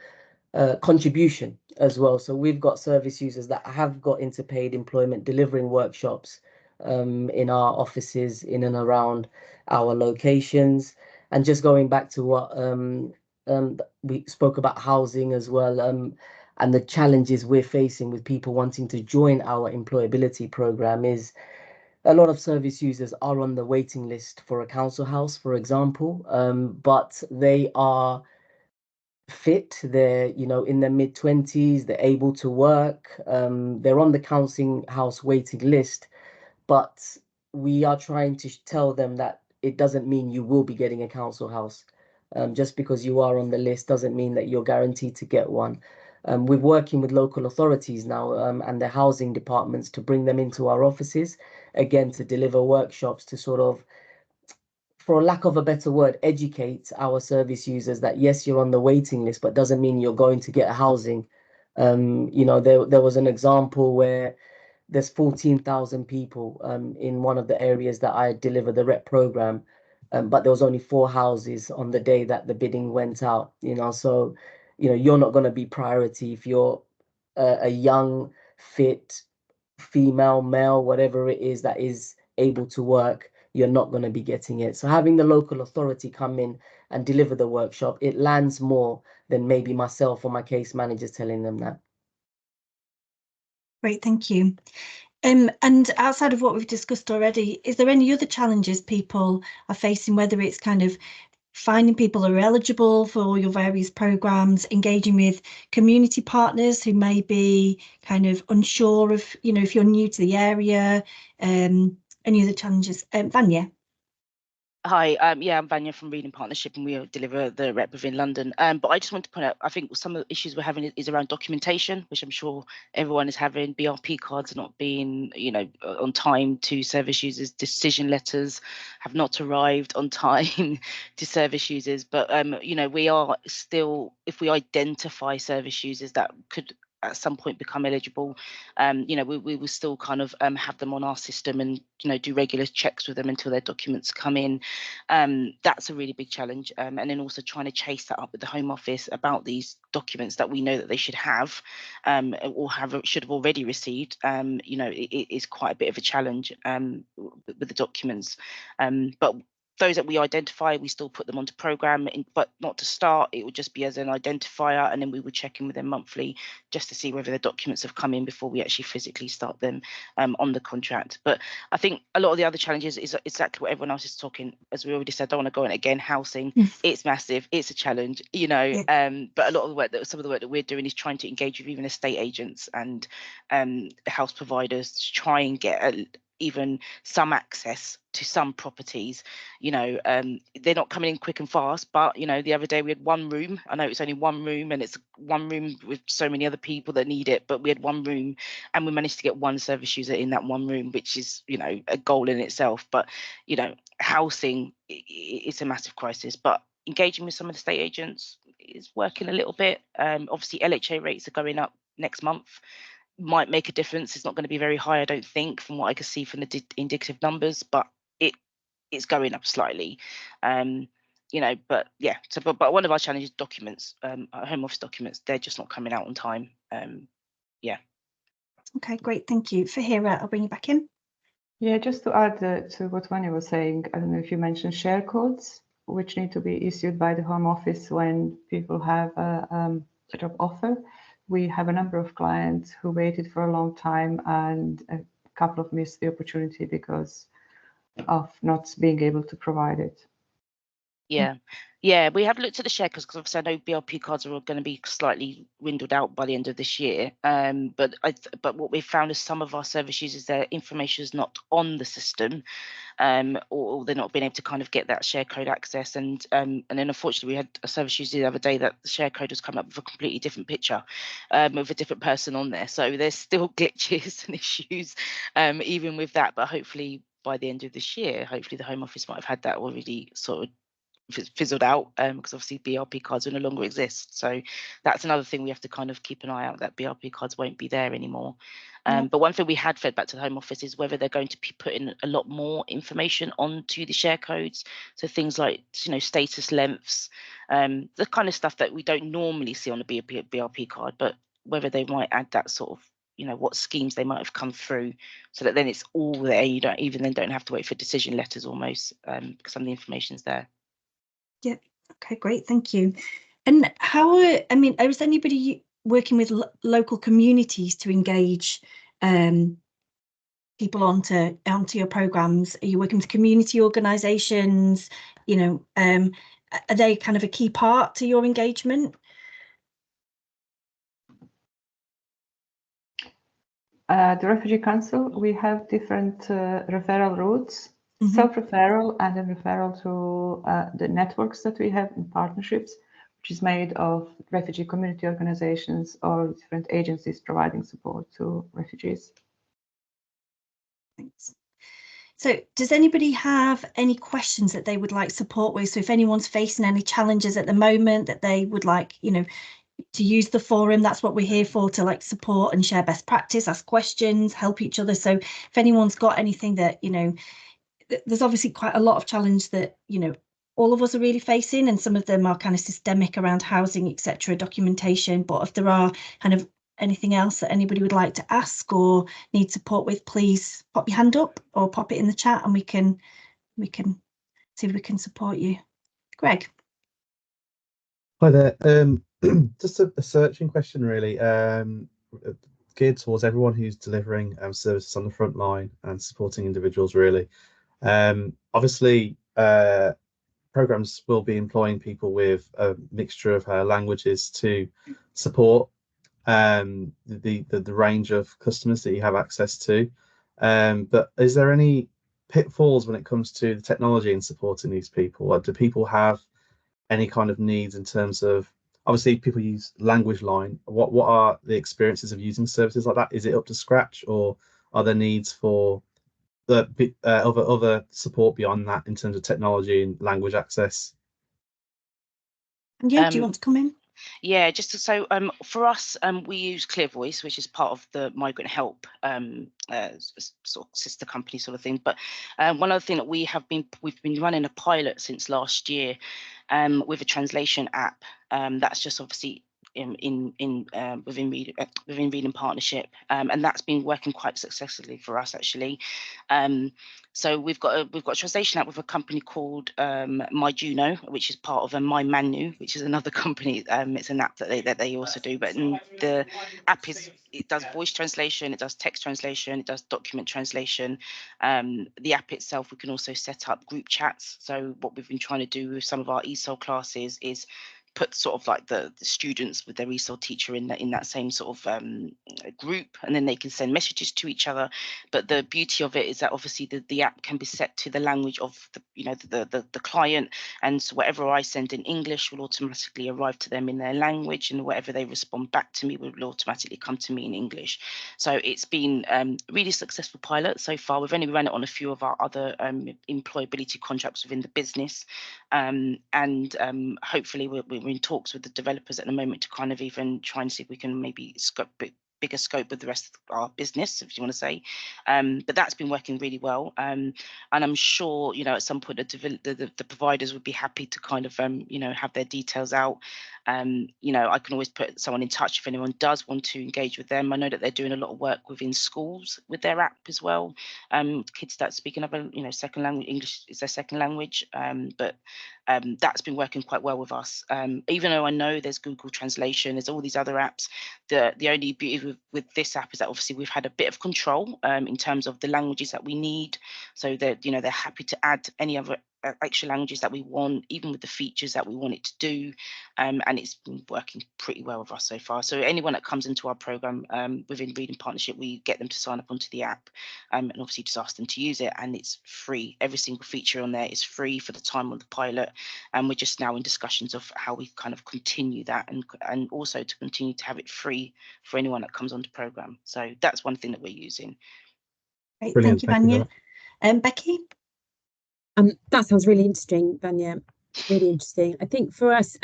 contribution as well. So we've got service users that have got into paid employment, delivering workshops in our offices in and around our locations. And just going back to what we spoke about housing as well, and the challenges we're facing with people wanting to join our employability program is a lot of service users are on the waiting list for a council house, for example, but they are fit, they're, you know, in their mid-20s, they're able to work, they're on the council house waiting list, but we are trying to tell them that it doesn't mean you will be getting a council house. Just because you are on the list doesn't mean that you're guaranteed to get one. We're working with local authorities now and their housing departments to bring them into our offices, again, to deliver workshops to sort of, for lack of a better word, educate our service users that yes, you're on the waiting list, but doesn't mean you're going to get a housing. You know, there was an example where there's 14,000 people in one of the areas that I deliver the REP program, but there was only 4 houses on the day that the bidding went out, you know, so, you know, you're not going to be priority if you're a young, fit female, male, whatever it is that is able to work, you're not going to be getting it. So having the local authority come in and deliver the workshop, it lands more than maybe myself or my case managers telling them that. Great, thank you. And outside of what we've discussed already, is there any other challenges people are facing, whether it's kind of finding people who are eligible for your various programs, engaging with community partners who may be kind of unsure of, you know, if you're new to the area, any other challenges? Vanya. Hi, yeah, I'm Vanya from Reading Partnership, and we deliver the rep within London. But I just want to point out, I think some of the issues we're having is around documentation, which I'm sure everyone is having. BRP cards not being, you know, on time to service users. Decision letters have not arrived on time to service users. But you know, we are still, if we identify service users that could at some point become eligible, you know, we will still kind of have them on our system and, you know, do regular checks with them until their documents come in. That's a really big challenge. And then also trying to chase that up with the Home Office about these documents that we know that they should have, or should have already received. You know, it is quite a bit of a challenge with the documents. But those that we identify, we still put them onto program, but not to start. It would just be as an identifier, and then we would check in with them monthly just to see whether the documents have come in before we actually physically start them on the contract. But I think a lot of the other challenges is exactly what everyone else is talking. As we already said, I don't want to go on it again. Housing, it's massive, it's a challenge, you know. Yeah. But a lot of the work some of the work that we're doing is trying to engage with even estate agents and house providers to try and get even some access to some properties. You know, they're not coming in quick and fast, but, you know, the other day we had one room. I know it's only one room, and it's one room with so many other people that need it, but we had one room and we managed to get one service user in that one room, which is, you know, a goal in itself. But, you know, housing is a massive crisis, but engaging with some of the estate agents is working a little bit. Obviously LHA rates are going up next month, might make a difference. It's not going to be very high, I don't think, from what I can see from the indicative numbers, but it's going up slightly. You know, but yeah, so but one of our challenges, documents, Home Office documents, they're just not coming out on time. Yeah. Okay, great, thank you. Fahira, I'll bring you back in. Yeah, just to add to what Vanya was saying, I don't know if you mentioned share codes, which need to be issued by the Home Office when people have a sort of offer. We have a number of clients who waited for a long time, and a couple of missed the opportunity because of not being able to provide it. Yeah, we have looked at the share codes because obviously I know BRP cards are going to be slightly dwindled out by the end of this year. But what we've found is some of our service users, their information is not on the system, or they're not being able to kind of get that share code access. And then unfortunately we had a service user the other day that the share code was coming up with a completely different picture, with a different person on there. So there's still glitches and issues even with that. But hopefully by the end of this year, hopefully the Home Office might have had that already sort of fizzled out, because obviously BRP cards no longer exist. So that's another thing we have to kind of keep an eye out, that BRP cards won't be there anymore. But one thing we had fed back to the Home Office is whether they're going to be putting a lot more information onto the share codes. So things like, you know, status lengths, the kind of stuff that we don't normally see on a BRP card, but whether they might add that sort of, you know, what schemes they might have come through, so that then it's all there. You don't have to wait for decision letters almost, because some of the information's there. Yeah. Okay, great. Thank you. And how, I mean, is anybody working with local communities to engage people onto your programs? Are you working with community organisations? You know, are they kind of a key part to your engagement? The Refugee Council, we have different referral routes. Self-referral and then referral to the networks that we have in partnerships, which is made of refugee community organizations or different agencies providing support to refugees. Thanks. So does anybody have any questions that they would like support with? So if anyone's facing any challenges at the moment that they would like, you know, to use the forum, that's what we're here for, to like support and share best practice, ask questions, help each other. So if anyone's got anything that, you know, there's obviously quite a lot of challenge that, you know, all of us are really facing, and some of them are kind of systemic around housing, etc., documentation. But if there are kind of anything else that anybody would like to ask or need support with, please pop your hand up or pop it in the chat and we can see if we can support you. Greg. Hi there. Just a searching question, really, geared towards everyone who's delivering services on the front line and supporting individuals, really. Obviously, programs will be employing people with a mixture of languages to support the range of customers that you have access to. But is there any pitfalls when it comes to the technology and supporting these people? Or do people have any kind of needs in terms of, obviously people use language line, what are the experiences of using services like that? Is it up to scratch, or are there needs for the other support beyond that in terms of technology and language access? Yeah, do you want to come in? Yeah, just so for us, we use Clear Voice, which is part of the Migrant Help sort of sister company sort of thing. But one other thing that we've been running a pilot since last year with a translation app that's just obviously within Reading Partnership, and that's been working quite successfully for us actually. So we've got a translation app with a company called My Juno, which is part of My Manu, which is another company. It's an app that they also do, but the app it does voice translation, it does text translation, it does document translation. The app itself, we can also set up group chats. So what we've been trying to do with some of our ESOL classes is put sort of like the students with their ESOL teacher in that same sort of group, and then they can send messages to each other. But the beauty of it is that obviously the app can be set to the language of the client, and so whatever I send in English will automatically arrive to them in their language, and whatever they respond back to me will automatically come to me in English. So it's been really successful pilot so far. We've only run it on a few of our other employability contracts within the business, and hopefully we're in talks with the developers at the moment to kind of even try and see if we can maybe bigger scope with the rest of our business, if you want to say. But that's been working really well, and I'm sure at some point the providers would be happy to kind of have their details out. I can always put someone in touch if anyone does want to engage with them. I know that they're doing a lot of work within schools with their app as well. Kids that speak another second language, English is their second language, but that's been working quite well with us. Even though I know there's Google Translation, there's all these other apps, the only beauty with this app is that obviously we've had a bit of control in terms of the languages that we need. So that they're happy to add any other extra languages that we want, even with the features that we want it to do, and it's been working pretty well with us so far. So anyone that comes into our program within Reading Partnership, we get them to sign up onto the app, and obviously just ask them to use it, and it's free. Every single feature on there is free for the time of the pilot, and we're just now in discussions of how we kind of continue that, and also to continue to have it free for anyone that comes onto program. So that's one thing that we're using. Great, Brilliant. thank you, Vanya. Becky? That sounds really interesting, Vanya. Really interesting. I think for us,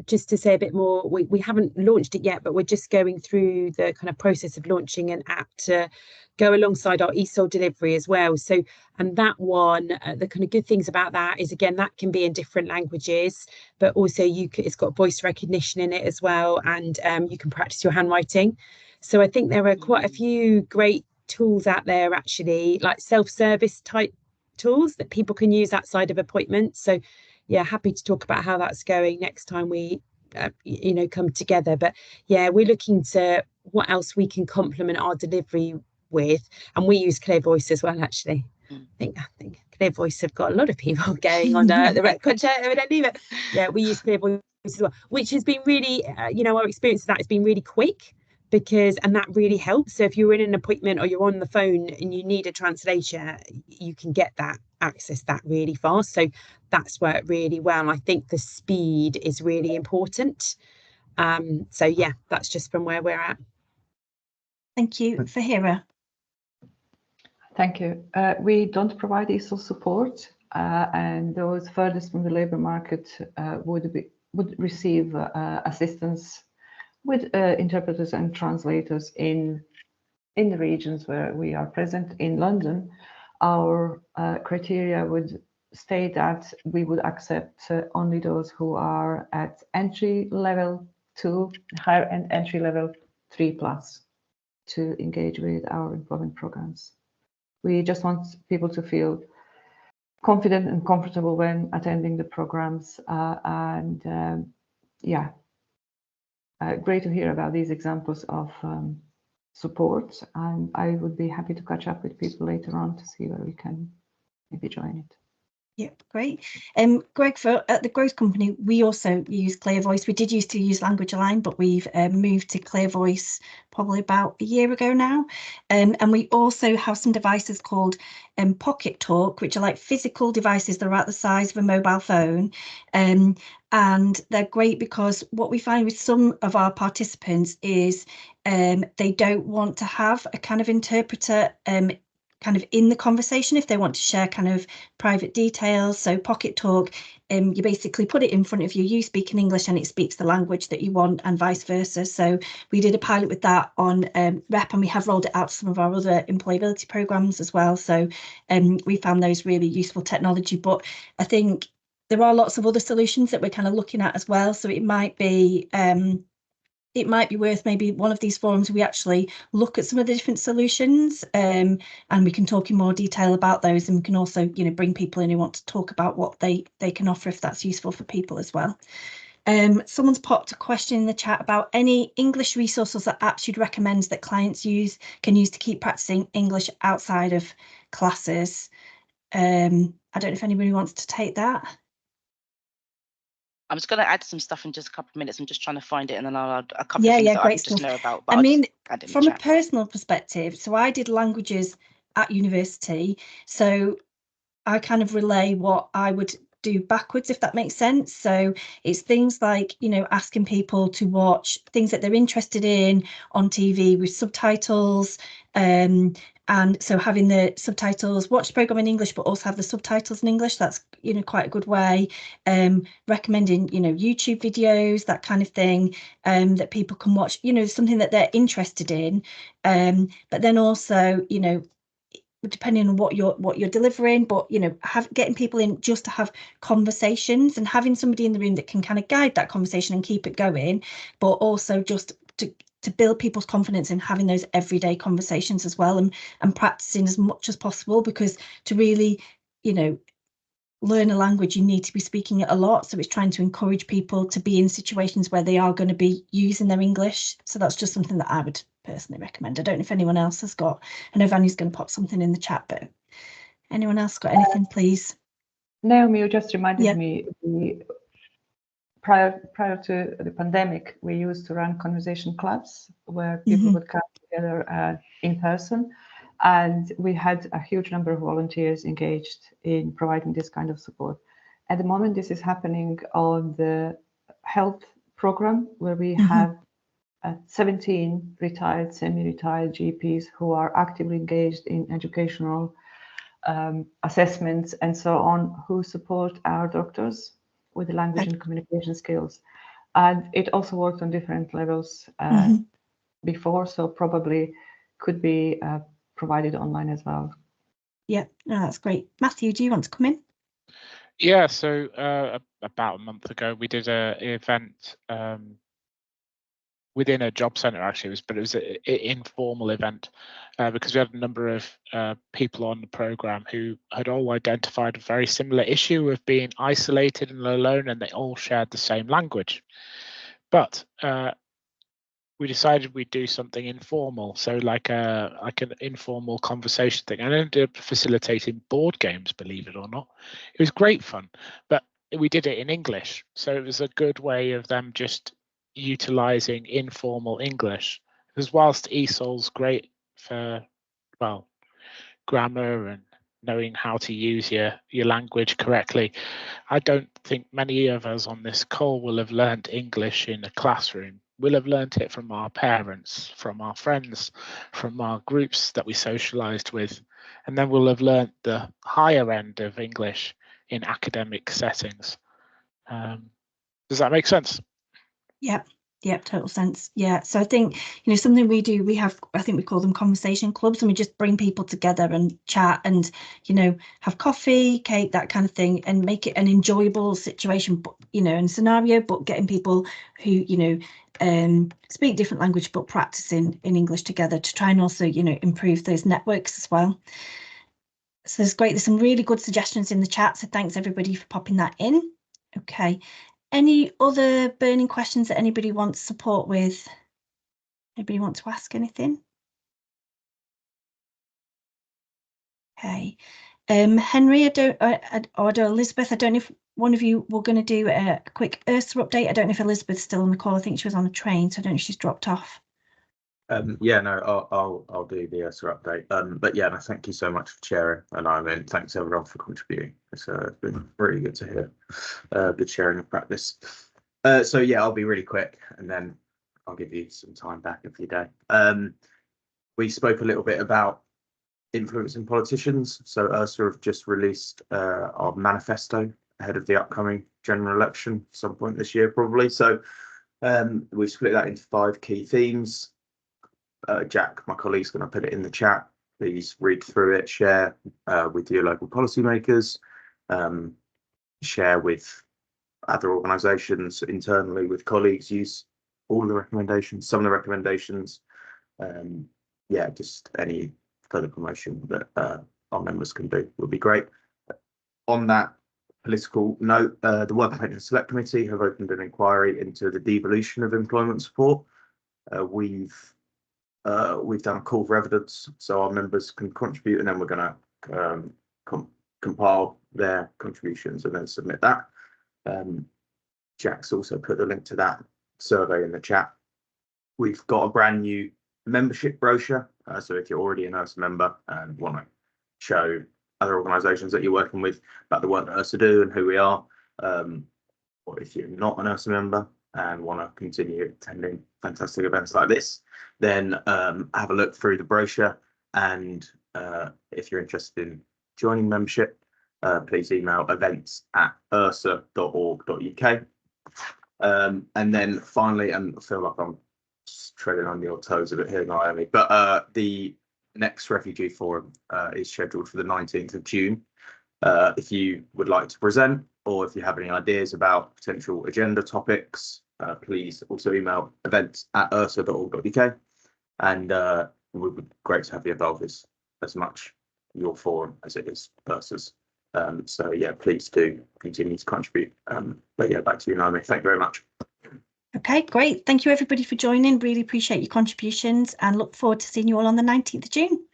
just to say a bit more, we haven't launched it yet, but we're just going through the kind of process of launching an app to go alongside our ESOL delivery as well. So, and that one, the kind of good things about that is, again, that can be in different languages, but also it's got voice recognition in it as well, and you can practice your handwriting. So I think there are quite a few great tools out there, actually, like self-service type tools that people can use outside of appointments. So yeah, happy to talk about how that's going next time we come together. But yeah, we're looking to what else we can complement our delivery with, and we use Clear Voice as well, actually. I think Clear Voice have got a lot of people going on the record chat, evidently, but yeah, we use Clear Voice as well, which has been really our experience of that has been really quick, and that really helps. So if you're in an appointment or you're on the phone and you need a translator, you can get access that really fast. So that's worked really well, and I think the speed is really important. So yeah, that's just from where we're at. Thank you. Fahira? Thank you. We don't provide ESOL support, and those furthest from the labour market would receive assistance with interpreters and translators in the regions where we are present. In London, our criteria would state that we would accept only those who are at entry level to higher and entry level 3+ to engage with our employment programs. We just want people to feel confident and comfortable when attending the programs, great to hear about these examples of support, and I would be happy to catch up with people later on to see where we can maybe join it. Yep, great. Greg, at the Growth Company, we also use Clear Voice. We did used to use Language Align, but we've moved to Clear Voice probably about a year ago now. And we also have some devices called Pocket Talk, which are like physical devices that are about the size of a mobile phone. And they're great because what we find with some of our participants is they don't want to have a kind of interpreter kind of in the conversation if they want to share kind of private details. So Pocket Talk, you basically put it in front of you, you speak in English and it speaks the language that you want, and vice versa. So we did a pilot with that on REP, and we have rolled it out to some of our other employability programs as well. So we found those really useful technology, but I think there are lots of other solutions that we're kind of looking at as well. So it might be worth maybe one of these forums we actually look at some of the different solutions, and we can talk in more detail about those, and we can also, you know, bring people in who want to talk about what they can offer if that's useful for people as well. Someone's popped a question in the chat about any English resources or apps you'd recommend that clients can use to keep practicing English outside of classes. I don't know if anybody wants to take that. I'm just going to add some stuff in just a couple of minutes. I'm just trying to find it, and then I'll add a couple of things that I just know about. But I mean, from a personal perspective, so I did languages at university, so I kind of relay what I would do backwards, if that makes sense. So it's things like, you know, asking people to watch things that they're interested in on TV with subtitles, and so having the subtitles, watch the program in English, but also have the subtitles in English. That's, you know, quite a good way. Recommending, you know, YouTube videos, that kind of thing, that people can watch, you know, something that they're interested in. But then also, you know, depending on what you're delivering, but, you know, getting people in just to have conversations and having somebody in the room that can kind of guide that conversation and keep it going, but also just to build people's confidence in having those everyday conversations as well, and practicing as much as possible, because to really, you know, learn a language, you need to be speaking it a lot. So it's trying to encourage people to be in situations where they are going to be using their English. So that's just something that I would personally recommend. I don't know if anyone else has got, I know Vanya's going to pop something in the chat, but anyone else got anything, please? Naomi, you just reminded me, prior to the pandemic, we used to run conversation clubs where people would come together in person, and we had a huge number of volunteers engaged in providing this kind of support. At the moment, this is happening on the health program, where we have 17 retired, semi-retired GPs who are actively engaged in educational assessments and so on, who support our doctors with the language and communication skills. And it also worked on different levels before, so probably could be provided online as well. Yeah, no, that's great. Matthew, do you want to come in? Yeah, so about a month ago, we did an event within a job centre, actually, but it was an informal event because we had a number of people on the programme who had all identified a very similar issue of being isolated and alone, and they all shared the same language. But we decided we'd do something informal, so like an informal conversation thing. And I ended up facilitating board games, believe it or not. It was great fun, but we did it in English, so it was a good way of them just utilising informal English. Because whilst ESOL's great for, well, grammar and knowing how to use your language correctly, I don't think many of us on this call will have learned English in a classroom. We'll have learned it from our parents, from our friends, from our groups that we socialised with, and then we'll have learned the higher end of English in academic settings. Does that make sense? Yeah, Yep, total sense. Yeah, so I think, you know, something we do, we have, I think we call them conversation clubs, and we just bring people together and chat and, you know, have coffee, cake, that kind of thing, and make it an enjoyable situation, but, you know, and scenario, but getting people who, you know, speak different language, but practicing in English together to try and also, you know, improve those networks as well. So it's great. There's some really good suggestions in the chat. So thanks everybody for popping that in. Okay. Any other burning questions that anybody wants support with? Anybody want to ask anything? Okay. Henry, or Elizabeth, I don't know if one of you were going to do a quick ERSA update. I don't know if Elizabeth's still on the call. I think she was on a train, so I don't know if she's dropped off. Yeah, no, I'll do the ERSA update. But yeah, no, thank you so much for sharing, and I mean, thanks everyone for contributing. It's been really good to hear good sharing of practice. So yeah, I'll be really quick, and then I'll give you some time back of your day. We spoke a little bit about influencing politicians. So ERSA have just released our manifesto ahead of the upcoming general election, some point this year probably. So we split that into 5 key themes. Jack, my colleague, is going to put it in the chat. Please read through it, share with your local policymakers, share with other organisations internally with colleagues, use all the recommendations, some of the recommendations. Yeah, just any further promotion that our members can do would be great. On that political note, the Work and Select Committee have opened an inquiry into the devolution of employment support. We've done a call for evidence so our members can contribute, and then we're going to compile their contributions and then submit that. Jack's also put the link to that survey in the chat. We've got a brand new membership brochure, so if you're already an ERSA member and want to show other organisations that you're working with about the work that ERSA do and who we are, or if you're not an ERSA member and want to continue attending fantastic events like this, then have a look through the brochure, and if you're interested in joining membership, please email events@ersa.org.uk. And then finally, and I feel like I'm treading on your toes a bit here, Naomi, but the next Refugee Forum is scheduled for the 19th of June. If you would like to present, or if you have any ideas about potential agenda topics, please also email events@ersa.org.uk, and it would be great to have you involved as much your forum as it is ERSA's. So yeah, please do continue to contribute. But yeah, back to you, Naomi. Thank you very much. Okay, great. Thank you everybody for joining. Really appreciate your contributions and look forward to seeing you all on the 19th of June.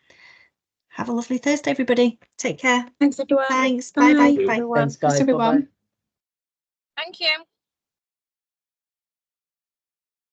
Have a lovely Thursday, everybody. Take care. Thanks, everyone. Thanks. Bye. Bye. Bye. Thanks, guys. Thanks, everyone. Bye-bye. Thank you.